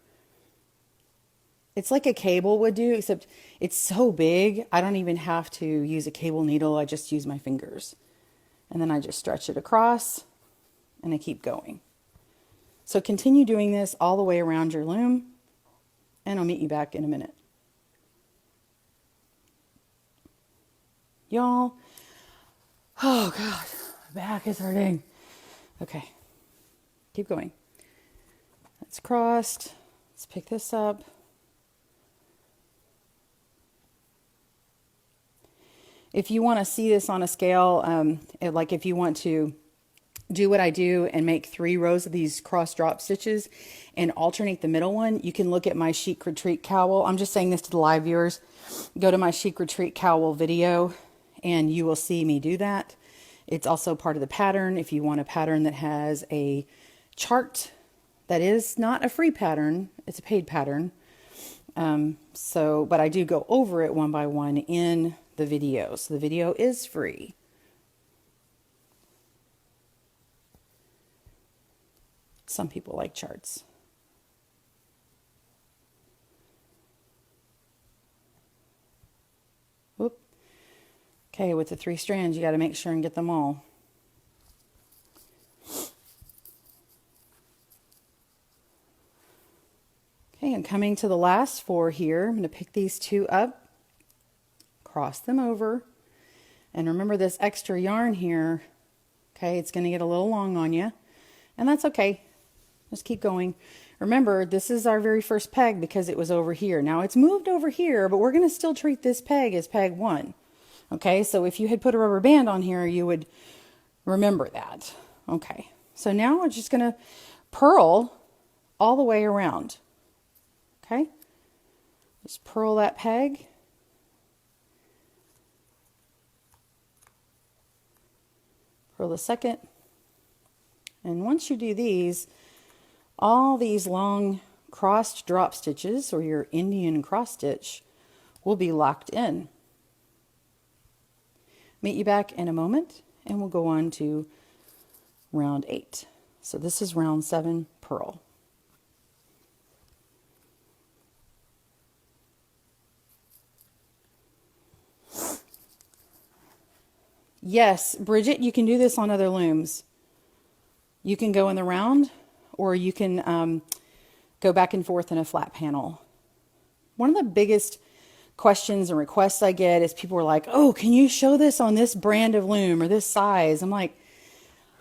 It's like a cable would do, except it's so big I don't even have to use a cable needle. I just use my fingers, and then I just stretch it across and I keep going. So continue doing this all the way around your loom, and I'll meet you back in a minute. Y'all, oh God, my back is hurting. Okay, keep going. That's crossed. Let's pick this up. If you want to see this on a scale, like if you want to do what I do and make 3 rows of these cross drop stitches and alternate the middle one, you can look at my Chic Retreat Cowl. I'm just saying this to the live viewers. Go to my Chic Retreat Cowl video and you will see me do that. It's also part of the pattern. If you want a pattern that has a chart, that is not a free pattern, it's a paid pattern. But I do go over it one by one in the video. So the video is free. Some people like charts. Whoop. Okay, with the 3 strands, you got to make sure and get them all. Okay, I'm coming to the last 4 here. I'm going to pick these 2 up, cross them over, and remember this extra yarn here. Okay, it's going to get a little long on you, and that's okay. Just keep going. Remember, this is our very first peg because it was over here. Now it's moved over here, but we're going to still treat this peg as peg 1. Okay, so if you had put a rubber band on here, you would remember that. Okay, so now we're just going to purl all the way around. Okay, just purl that peg. Purl the second. And once you do these, all these long crossed drop stitches, or your Indian cross stitch, will be locked in. Meet you back in a moment, and we'll go on to round 8. So this is round 7, purl. Yes, Bridget, you can do this on other looms. You can go in the round, or you can go back and forth in a flat panel. One of the biggest questions and requests I get is people are like, oh, can you show this on this brand of loom or this size? I'm like,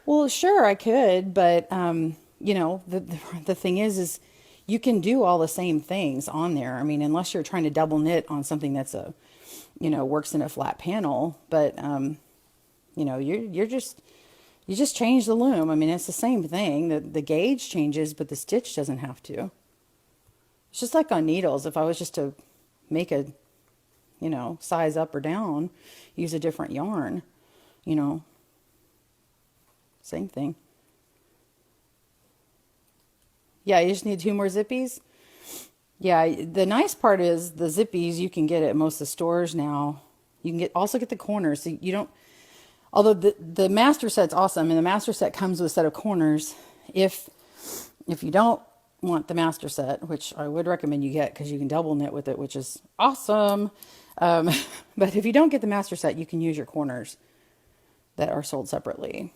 well, sure, I could, but you know, the thing is you can do all the same things on there. I mean, unless you're trying to double knit on something that's works in a flat panel, but you know, you just change the loom. I mean, it's the same thing. The gauge changes, but the stitch doesn't have to. It's just like on needles. If I was just to make a, size up or down, use a different yarn, same thing. Yeah, you just need 2 more zippies. Yeah, the nice part is the zippies you can get at most of the stores now. You can also get the corners. So you don't, although the master set's awesome, and the master set comes with a set of corners. If you don't want the master set, which I would recommend you get because you can double knit with it, which is awesome. But if you don't get the master set, you can use your corners that are sold separately.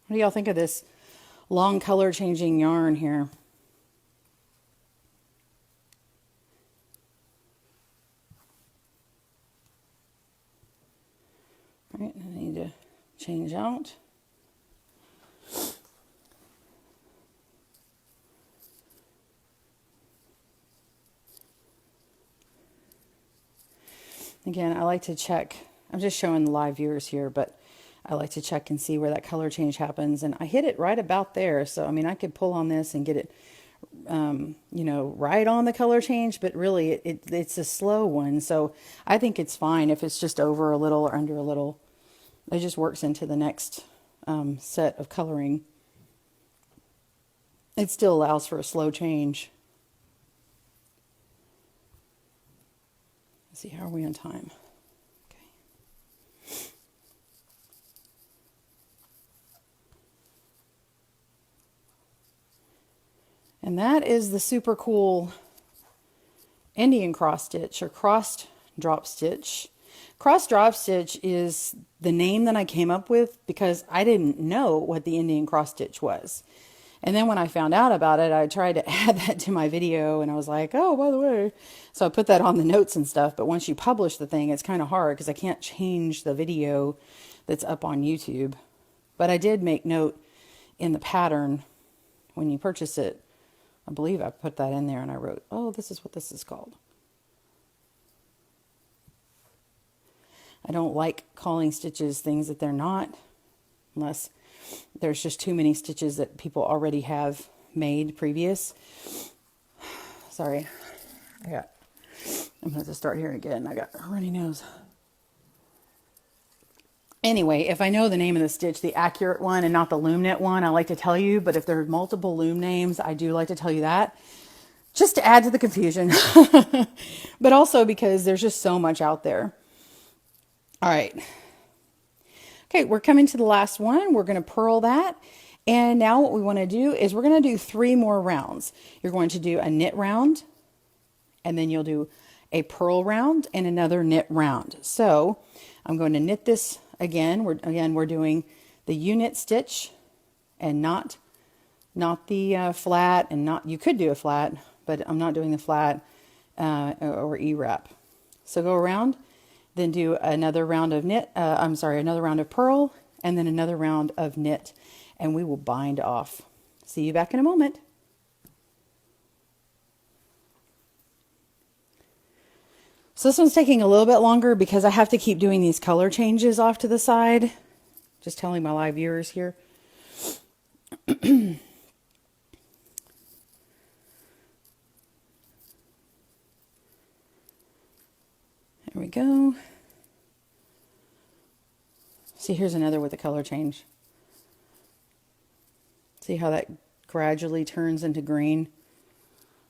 What do y'all think of this long color changing yarn here? All right, I need to change out. Again, I like to check. I'm just showing the live viewers here, but I like to check and see where that color change happens. And I hit it right about there. So, I mean, I could pull on this and get it, you know, right on the color change, but really it's a slow one. So I think it's fine if it's just over a little or under a little. It just works into the next set of coloring. It still allows for a slow change. Let's see, how are we on time? Okay. And that is the super cool Indian cross stitch, or crossed drop stitch. Cross drop stitch is the name that I came up with because I didn't know what the Indian cross stitch was. And then when I found out about it, I tried to add that to my video, and I was like, oh, by the way. So I put that on the notes and stuff. But once you publish the thing, it's kind of hard because I can't change the video that's up on YouTube. But I did make note in the pattern when you purchase it. I believe I put that in there, and I wrote, oh, this is what this is called. I don't like calling stitches things that they're not, unless there's just too many stitches that people already have made previous. Sorry, I'm going to have to start here again. I got a runny nose. Anyway, if I know the name of the stitch, the accurate one and not the loom knit one, I like to tell you. But if there are multiple loom names, I do like to tell you that, just to add to the confusion. But also because there's just so much out there. All right. Okay, we're coming to the last one. We're going to purl that. And now what we want to do is we're going to do 3 more rounds. You're going to do a knit round, and then you'll do a purl round and another knit round. So I'm going to knit this again. We're doing the U-knit stitch and not the flat, and not, you could do a flat, but I'm not doing the flat or E-wrap. So go around, then do another round of knit, another round of purl, and then another round of knit, and we will bind off. See you back in a moment. So this one's taking a little bit longer because I have to keep doing these color changes off to the side. Just telling my live viewers here. There we go. See, here's another with the color change. See how that gradually turns into green?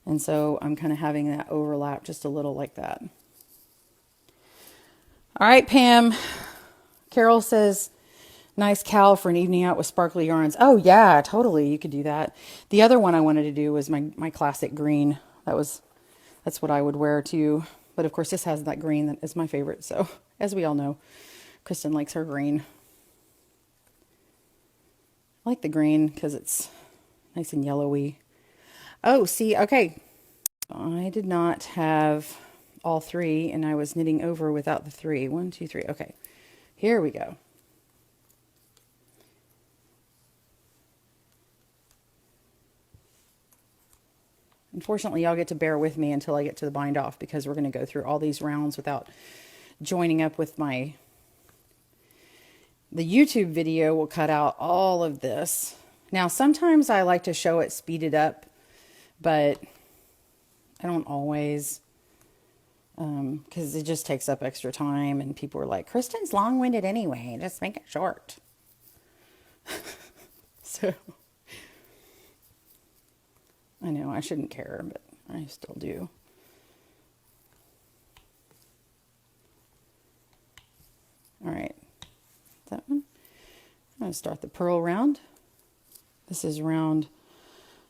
And so I'm kind of having that overlap just a little like that. All right, Pam. Carol says, nice cowl for an evening out with sparkly yarns. Oh, yeah, totally. You could do that. The other one I wanted to do was my classic green. That's what I would wear too. But of course, this has that green that is my favorite. So, as we all know, Kristen likes her green. I like the green because it's nice and yellowy. Oh, see, okay. I did not have all 3, and I was knitting over without the 3. 1, 2, 3. Okay, here we go. Unfortunately, y'all get to bear with me until I get to the bind off, because we're going to go through all these rounds without joining up with the YouTube video will cut out all of this. Now, sometimes I like to show it speeded up, but I don't always, because it just takes up extra time, and people are like, Kristen's long-winded anyway, just make it short. So, I know I shouldn't care, but I still do. All right, that one. I'm going to start the purl round. This is round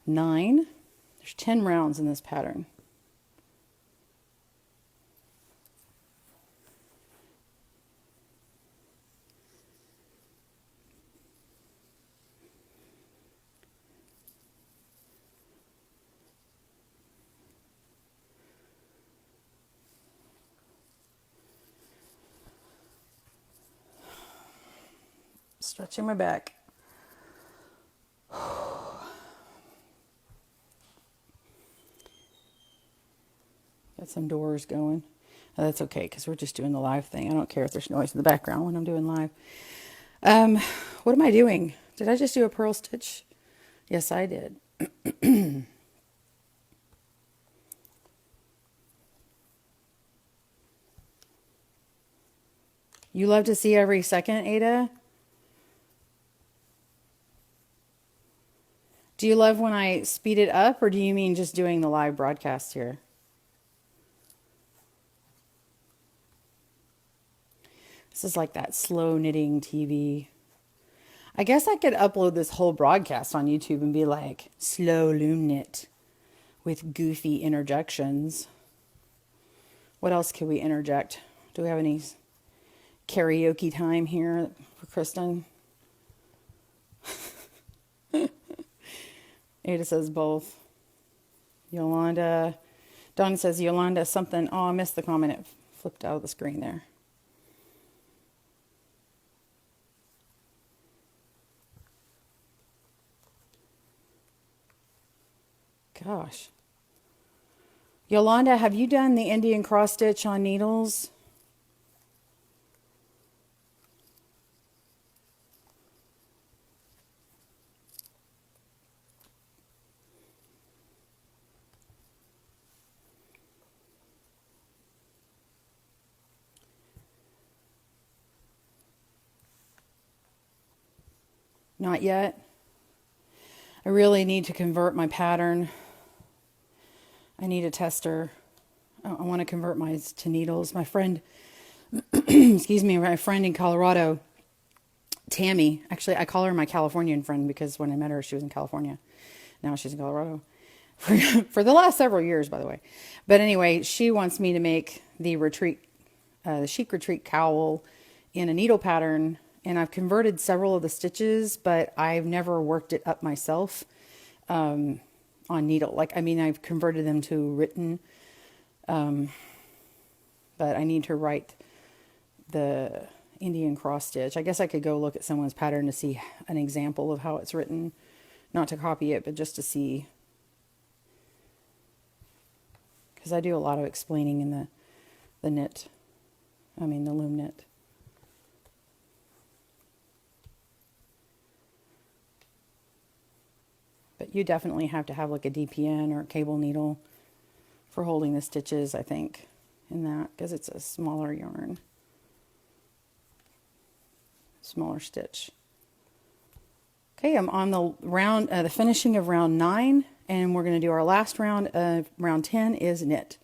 9. There's 10 rounds in this pattern. Stretching my back. Got some doors going. Oh, that's okay, because we're just doing the live thing. I don't care if there's noise in the background when I'm doing live. Um, what am I doing? Did I just do a purl stitch? Yes, I did. You love to see every second, Ada? Do you love when I speed it up, or do you mean just doing the live broadcast here? This is like that slow knitting TV. I guess I could upload this whole broadcast on YouTube and be like, slow loom knit with goofy interjections. What else could we interject? Do we have any karaoke time here for Kristen? Ada says both. Yolanda. Dawn says Yolanda something. Oh, I missed the comment. It flipped out of the screen there. Gosh. Yolanda, have you done the Indian cross stitch on needles? Not yet. I really need to convert my pattern. I need a tester. I want to convert mine to needles. My friend, excuse me, my friend in Colorado, Tammy, actually I call her my Californian friend because when I met her, she was in California. Now she's in Colorado. For the last several years, by the way. But anyway, she wants me to make the chic retreat cowl in a needle pattern. And I've converted several of the stitches, but I've never worked it up myself on needle. I've converted them to written, but I need to write the Indian cross stitch. I guess I could go look at someone's pattern to see an example of how it's written. Not to copy it, but just to see. Because I do a lot of explaining in the loom knit. But you definitely have to have like a DPN or a cable needle for holding the stitches, I think, in that, because it's a smaller yarn, smaller stitch. Okay, I'm on the finishing of round 9, and we're going to do our last round. Round 10 is knit.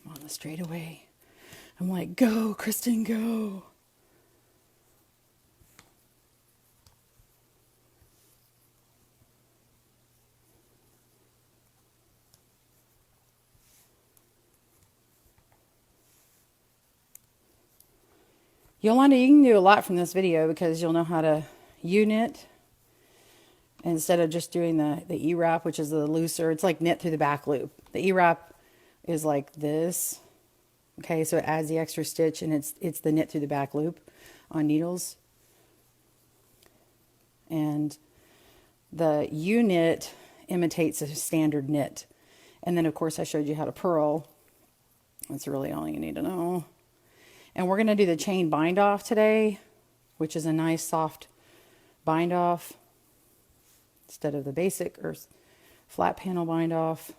I'm on the straightaway. I'm like, go, Kristen, go. Yolanda, you can do a lot from this video because you'll know how to U-knit instead of just doing the E-wrap, which is the looser. It's like knit through the back loop. The E-wrap is like this. Okay, so it adds the extra stitch, and it's the knit through the back loop on needles. And the U-knit imitates a standard knit. And then, of course, I showed you how to purl. That's really all you need to know. And we're going to do the chain bind off today, which is a nice soft bind off instead of the basic or flat panel bind off.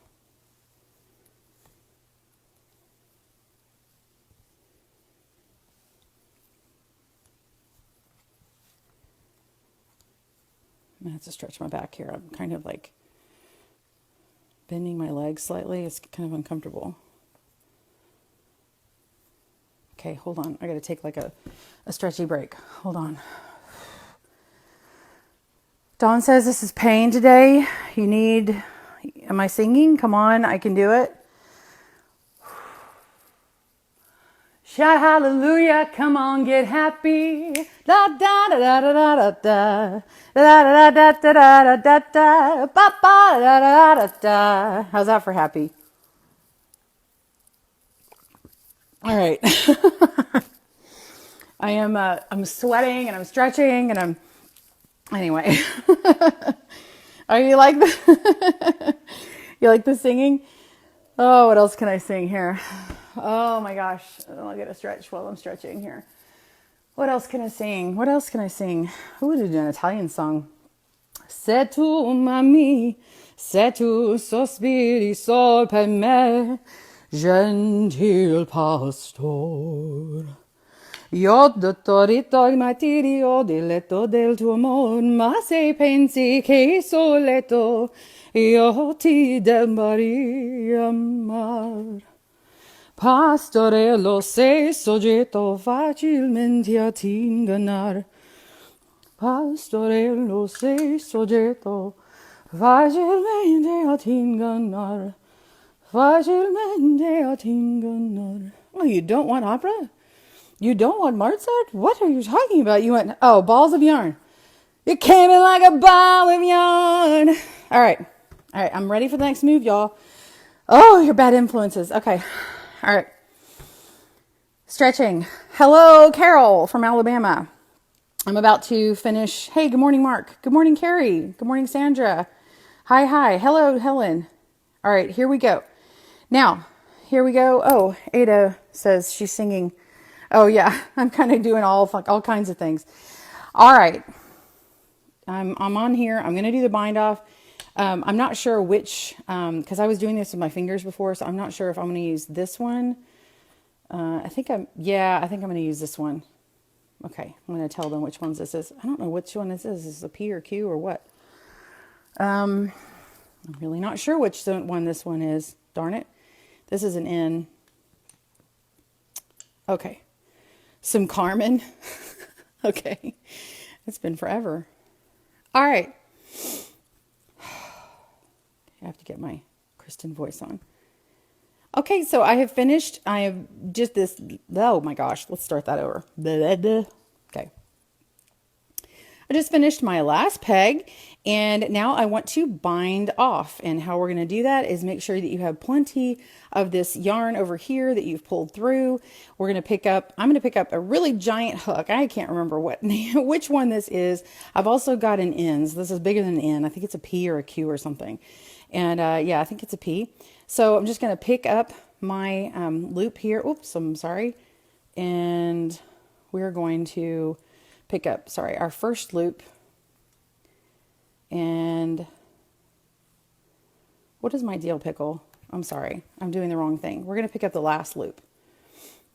I have to stretch my back here. I'm kind of like bending my legs slightly. It's kind of uncomfortable. Okay, hold on. I got to take like a stretchy break. Hold on. Dawn says this is pain today. Am I singing? Come on, I can do it. Shout hallelujah, come on, get happy. Da da da da da da da da da da da da da da da ba ba da da da da. How's that for happy? All right. I'm sweating and I'm stretching and I'm Anyway, are you like the you like the singing? Oh, what else can I sing here? Oh my gosh, I'll get a stretch while I'm stretching here. What else can I sing? What else can I sing? Who would do an Italian song? Se tu m'ami, se tu sospiri sol per me, gentil pastor. Io dottorito il martirio diletto del tuo amor, ma se pensi che soletto io ti debbarì amar. Pastorello sei soggetto facilmente a ti ingannar. Pastorello sei soggetto facilmente a ti ingannar. Facilmente a ti ingannar. Oh, you don't want opera? You don't want Mozart? What are you talking about? You went, oh, balls of yarn. You came in like a ball of yarn. All right. All right. I'm ready for the next move, y'all. Oh, your bad influences. Okay. All right. Stretching. Hello, Carol from Alabama. I'm about to finish. Hey, good morning, Mark. Good morning, Carrie. Good morning, Sandra. Hi. Hello, Helen. All right. Here we go. Now, here we go. Oh, Ada says she's singing. Oh yeah, I'm kind of doing all kinds of things. All right, I'm on here. I'm gonna do the bind off. I'm not sure which because I was doing this with my fingers before, so I'm not sure if I'm gonna use this one. I think I'm gonna use this one. Okay, I'm gonna tell them which ones this is. I don't know which one this is. Is this a P or Q or what? I'm really not sure which one this one is. Darn it, this is an N. Okay. Some Carmen. Okay. It's been forever. All right. I have to get my Kristen voice on. Okay, so I have finished. I have just this. Oh my gosh. Let's start that over. Okay. I just finished my last peg and now I want to bind off. And how we're going to do that is make sure that you have plenty of this yarn over here that you've pulled through. I'm going to pick up a really giant hook. I can't remember which one this is. I've also got an N. So this is bigger than an N. I think it's a P or a Q or something. And yeah, I think it's a P. So I'm just going to pick up my loop here. Oops, I'm sorry. And we're going to pick up, our first loop. And what is my deal pickle? I'm sorry, I'm doing the wrong thing. We're going to pick up the last loop.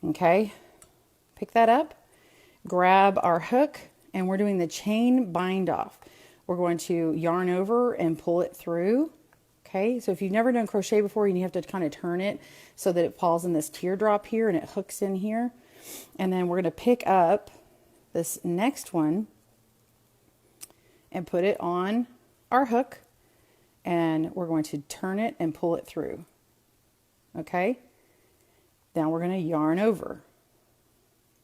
Okay, pick that up, grab our hook, and we're doing the chain bind off. We're going to yarn over and pull it through. Okay, so if you've never done crochet before, you have to kind of turn it so that it falls in this teardrop here and it hooks in here. And then we're going to pick up this next one and put it on our hook and we're going to turn it and pull it through. Okay, now we're going to yarn over,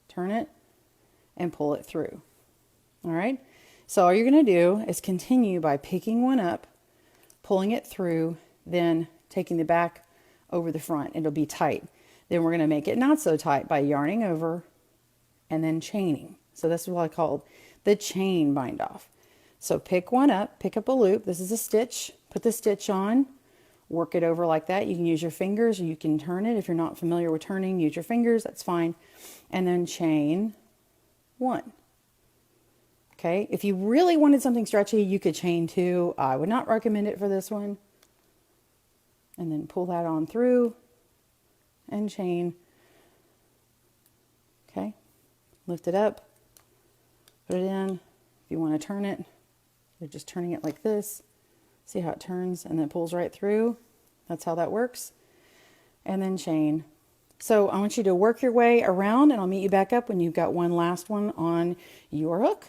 turn it and pull it through. All right, so all you're going to do is continue by picking one up, pulling it through, then taking the back over the front. It'll be tight. Then we're going to make it not so tight by yarning over and then chaining. So this is what I called the chain bind off. So pick one up, pick up a loop. This is a stitch. Put the stitch on, work it over like that. You can use your fingers or you can turn it. If you're not familiar with turning, use your fingers. That's fine. And then chain one. Okay. If you really wanted something stretchy, you could chain two. I would not recommend it for this one. And then pull that on through and chain. Okay. Lift it up. Put it in. If you want to turn it, you're just turning it like this. See how it turns and then it pulls right through. That's how that works. And then chain. So I want you to work your way around and I'll meet you back up when you've got one last one on your hook.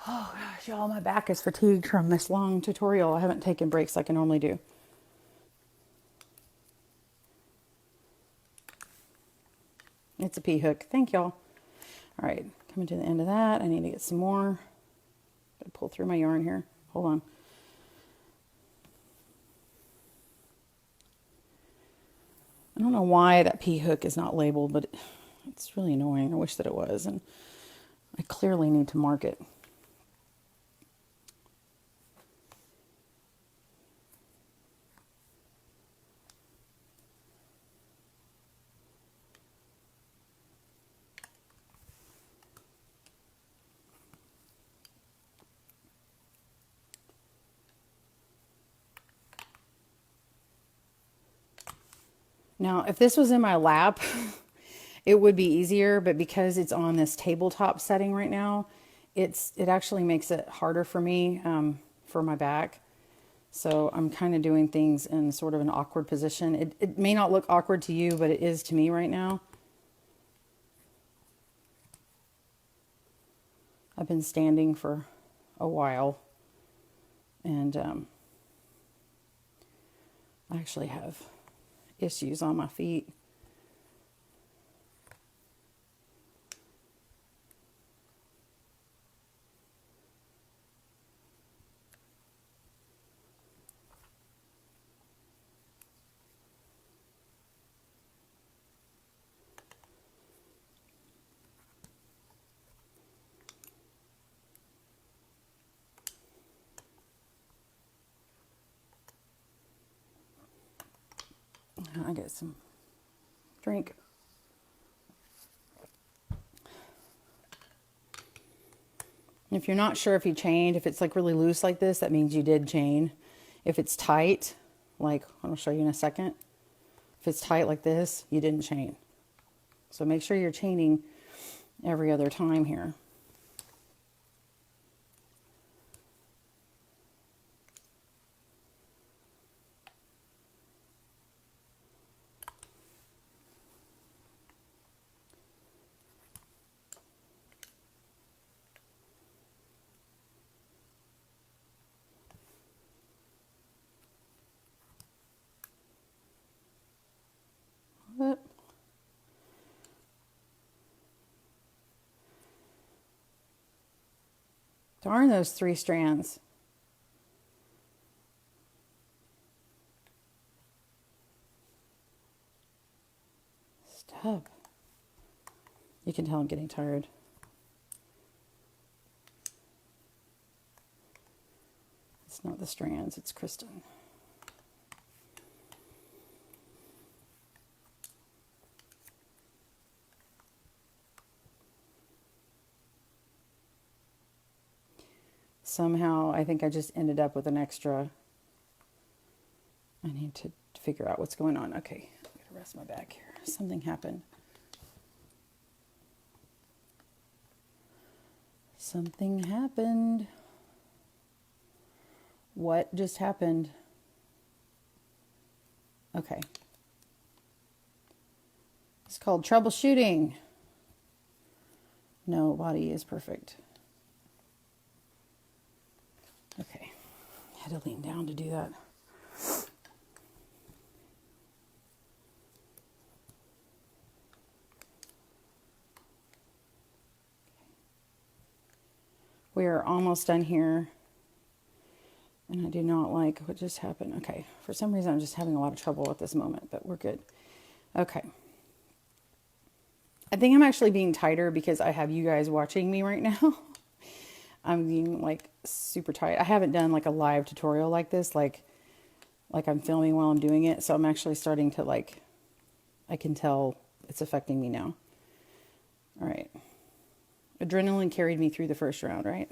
Oh gosh, y'all, my back is fatigued from this long tutorial. I haven't taken breaks like I normally do. It's a P hook. Thank y'all. All right, coming to the end of that. I need to get some more. Gotta pull through my yarn here. Hold on. I don't know why that P hook is not labeled, but it's really annoying. I wish that it was. And I clearly need to mark it. Now, if this was in my lap, it would be easier, but because it's on this tabletop setting right now, it actually makes it harder for me for my back. So I'm kind of doing things in sort of an awkward position. It may not look awkward to you, but it is to me right now. I've been standing for a while, and I actually have issues on my feet. I get some drink. If you're not sure if you chained, if it's like really loose like this, that means you did chain. If it's tight, like I'll show you in a second. If it's tight like this, you didn't chain. So make sure you're chaining every other time here. Darn those 3 strands. Stop. You can tell I'm getting tired. It's not the strands, it's Kristen. Somehow, I think I just ended up with an extra. I need to figure out what's going on. Okay, I'm gonna rest my back here. Something happened. Something happened. What just happened? Okay. It's called troubleshooting. No, body is perfect. Okay. I had to lean down to do that. We are almost done here. And I do not like what just happened. Okay. For some reason, I'm just having a lot of trouble at this moment, but we're good. Okay. I think I'm actually being tighter because I have you guys watching me right now. I'm being like super tight. I haven't done like a live tutorial like this, like I'm filming while I'm doing it. So I'm actually starting to like, I can tell it's affecting me now. All right. Adrenaline carried me through the first round, right?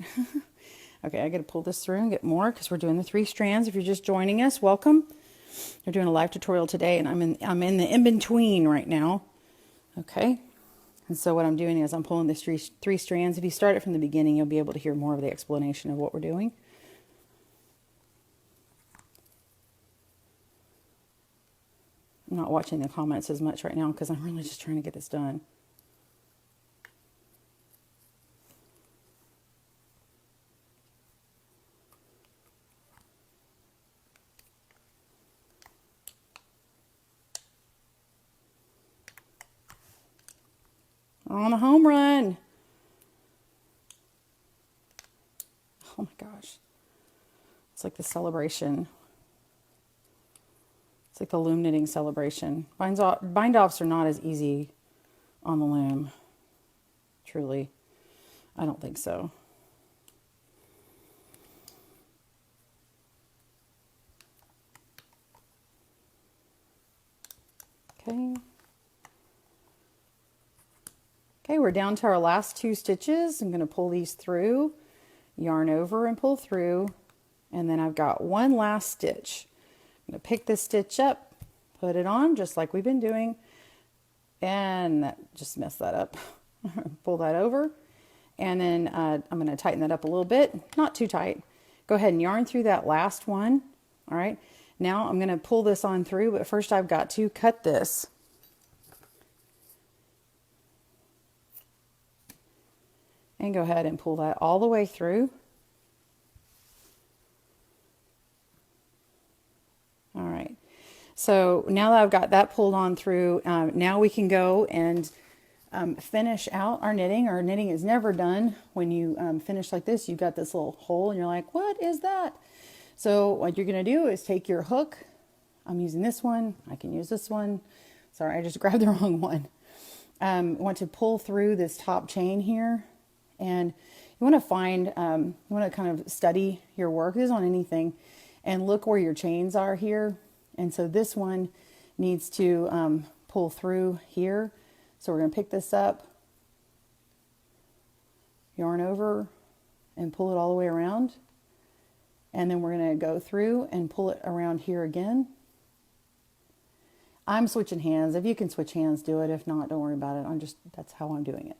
Okay, I got to pull this through and get more because we're doing the 3 strands. If you're just joining us, welcome. We're doing a live tutorial today, and I'm in the in-between right now. Okay. And so what I'm doing is I'm pulling these three strands. If you start it from the beginning, you'll be able to hear more of the explanation of what we're doing. I'm not watching the comments as much right now because I'm really just trying to get this done. On a home run. Oh my gosh. It's like the celebration. It's like the loom knitting celebration. Bind offs are not as easy on the loom. Truly. I don't think so. Okay. Okay, we're down to our last 2 stitches. I'm going to pull these through, yarn over and pull through, and then I've got one last stitch. I'm going to pick this stitch up, put it on just like we've been doing, and that just messed that up. Pull that over, and then I'm going to tighten that up a little bit, not too tight. Go ahead and yarn through that last one. All right, now I'm going to pull this on through, but first I've got to cut this. And go ahead and pull that all the way through. All right, so now that I've got that pulled on through, now we can go and finish out our knitting. Our knitting is never done. When you finish like this, you've got this little hole and you're like, what is that? So what you're going to do is take your hook. I'm using this one. I can use this one. Sorry, I just grabbed the wrong one. Want to pull through this top chain here. And you want to find, you want to kind of study your work. This is on anything. And look where your chains are here. And so this one needs to pull through here. So we're going to pick this up, yarn over, and pull it all the way around. And then we're going to go through and pull it around here again. I'm switching hands. If you can switch hands, do it. If not, don't worry about it. That's how I'm doing it.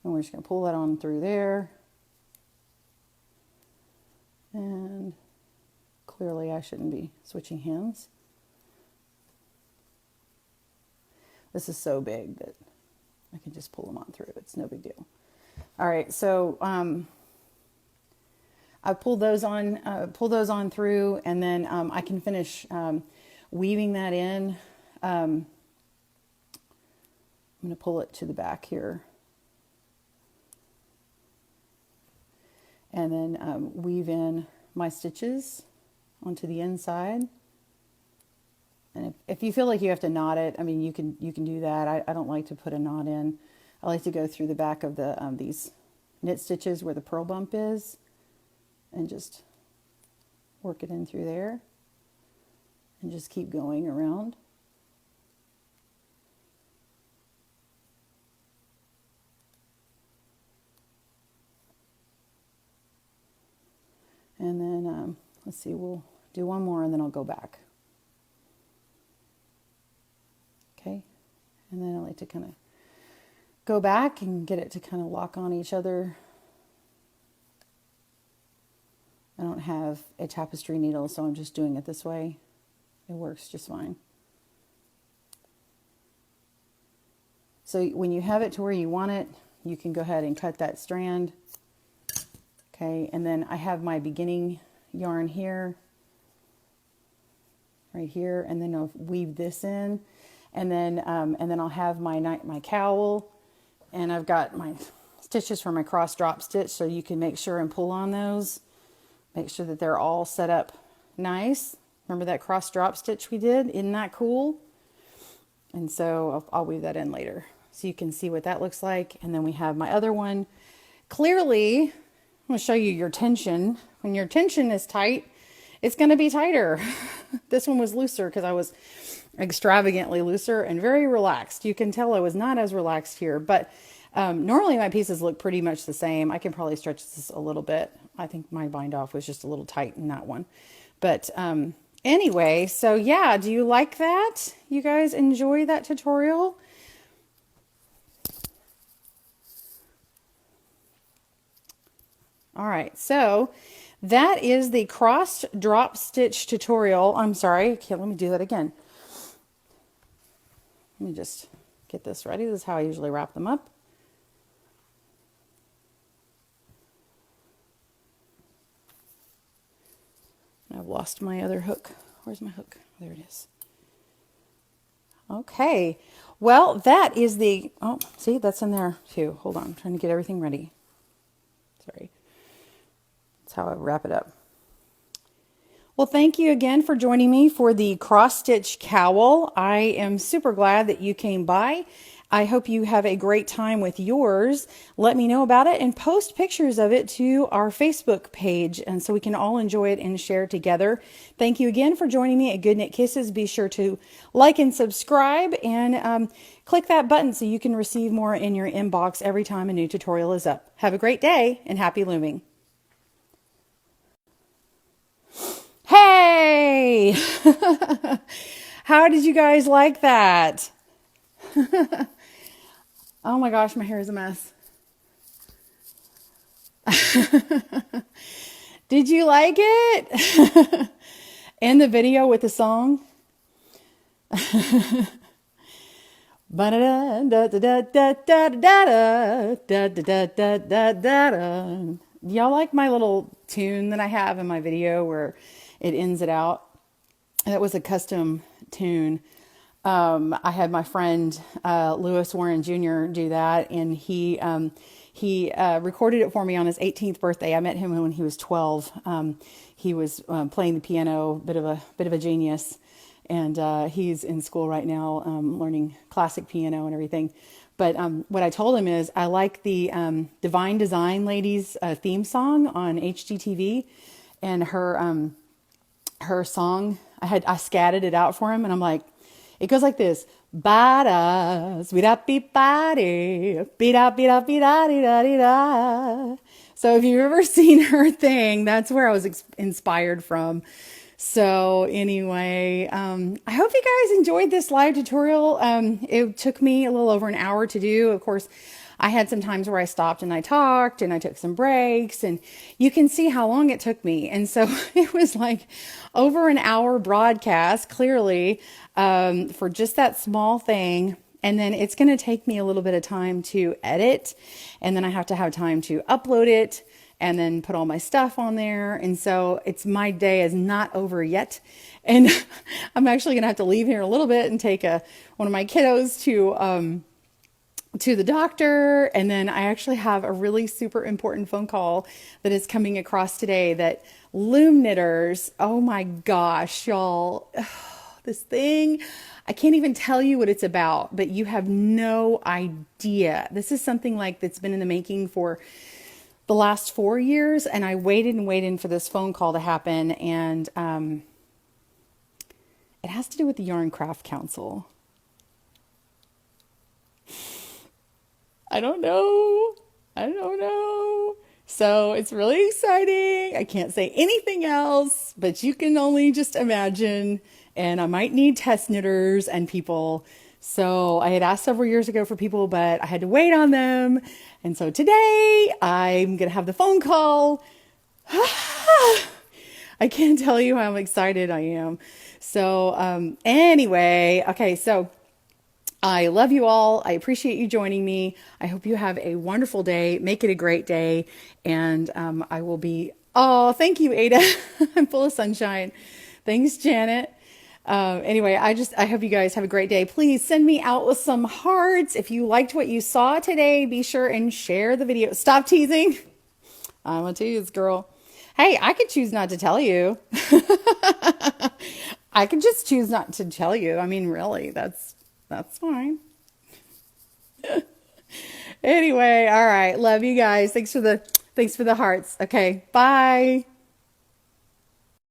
And we're just going to pull that on through there. And clearly I shouldn't be switching hands. This is so big that I can just pull them on through. It's no big deal. All right, so I pulled those on through, and then I can finish weaving that in. I'm going to pull it to the back here. And then weave in my stitches onto the inside. And if you feel like you have to knot it, I mean, you can do that. I don't like to put a knot in. I like to go through the back of the these knit stitches where the purl bump is, and just work it in through there, and just keep going around. And then, let's see, we'll do one more and then I'll go back. Okay, and then I like to kind of go back and get it to kind of lock on each other. I don't have a tapestry needle, so I'm just doing it this way. It works just fine. So when you have it to where you want it, you can go ahead and cut that strand. Okay, and then I have my beginning yarn here, right here, and then I'll weave this in, and then I'll have my cowl, and I've got my stitches for my cross drop stitch, so you can make sure and pull on those, make sure that they're all set up nice. Remember that cross drop stitch we did? Isn't that cool? And so I'll weave that in later, so you can see what that looks like. And then we have my other one. Clearly, I'm going to show you your tension. When your tension is tight, it's going to be tighter. This one was looser because I was extravagantly looser and very relaxed. You can tell I was not as relaxed here, but normally my pieces look pretty much the same. I can probably stretch this a little bit. I think my bind off was just a little tight in that one. But anyway, so yeah, do you like that? You guys enjoy that tutorial? All right, so that is the cross drop stitch tutorial. I'm sorry, okay, let me do that again. Let me just get this ready. This is how I usually wrap them up. I've lost my other hook. Where's my hook? There it is. Okay, well, that is the, oh, see, that's in there too. Hold on, I'm trying to get everything ready. Sorry. That's how I wrap it up. Well, thank you again for joining me for the cross stitch cowl. I am super glad that you came by. I hope you have a great time with yours. Let me know about it and post pictures of it to our Facebook page, and so we can all enjoy it and share together. Thank you again for joining me at Good Knit Kisses. Be sure to like and subscribe, and click that button so you can receive more in your inbox every time a new tutorial is up. Have a great day and happy looming. Hey! How did you guys like that? Oh my gosh, my hair is a mess. Did you like it? And the video with the song? Y'all like my little tune that I have in my video where it ends it out? That was a custom tune. I had my friend Lewis Warren Jr. do that, and he recorded it for me on his 18th birthday. I met him when he was 12. He was playing the piano, bit of a genius, and he's in school right now, learning classic piano and everything. But what I told him is I like the Divine Design Ladies theme song on HGTV, and her song. I scattered it out for him, and I'm like, it goes like this: ba-da, sweet-up-beep-ba-dee, beat-up-beat-up-beat-da-dee-da-dee-da. So if you've ever seen her thing, that's where I was inspired from. So anyway, I hope you guys enjoyed this live tutorial. It took me a little over an hour to do. Of course, I had some times where I stopped and I talked and I took some breaks, and you can see how long it took me. And so it was like over an hour broadcast, clearly, for just that small thing. And then it's going to take me a little bit of time to edit, and then I have to have time to upload it and then put all my stuff on there. And so my day is not over yet. And I'm actually going to have to leave here in a little bit and take one of my kiddos to the doctor. And then I actually have a really super important phone call that is coming across today that loom knitters, oh my gosh, y'all, this thing, I can't even tell you what it's about, but you have no idea. This is something that's been in the making for the last 4 years, and I waited and waited for this phone call to happen, and it has to do with the Yarn Craft Council. I don't know. So it's really exciting. I can't say anything else, but you can only just imagine. And I might need test knitters and people. So I had asked several years ago for people, but I had to wait on them. And so today I'm going to have the phone call. I can't tell you how excited I am. So anyway, okay, so I love you all. I appreciate you joining me. I hope you have a wonderful day. Make it a great day. And I will be, oh, thank you, Ada. I'm full of sunshine. Thanks, Janet. Anyway, I hope you guys have a great day. Please send me out with some hearts. If you liked what you saw today, be sure and share the video. Stop teasing. I'm a tease girl. Hey, I could choose not to tell you. I could just choose not to tell you. I mean, really, that's fine. Anyway, all right. Love you guys. Thanks for the hearts. Okay. Bye.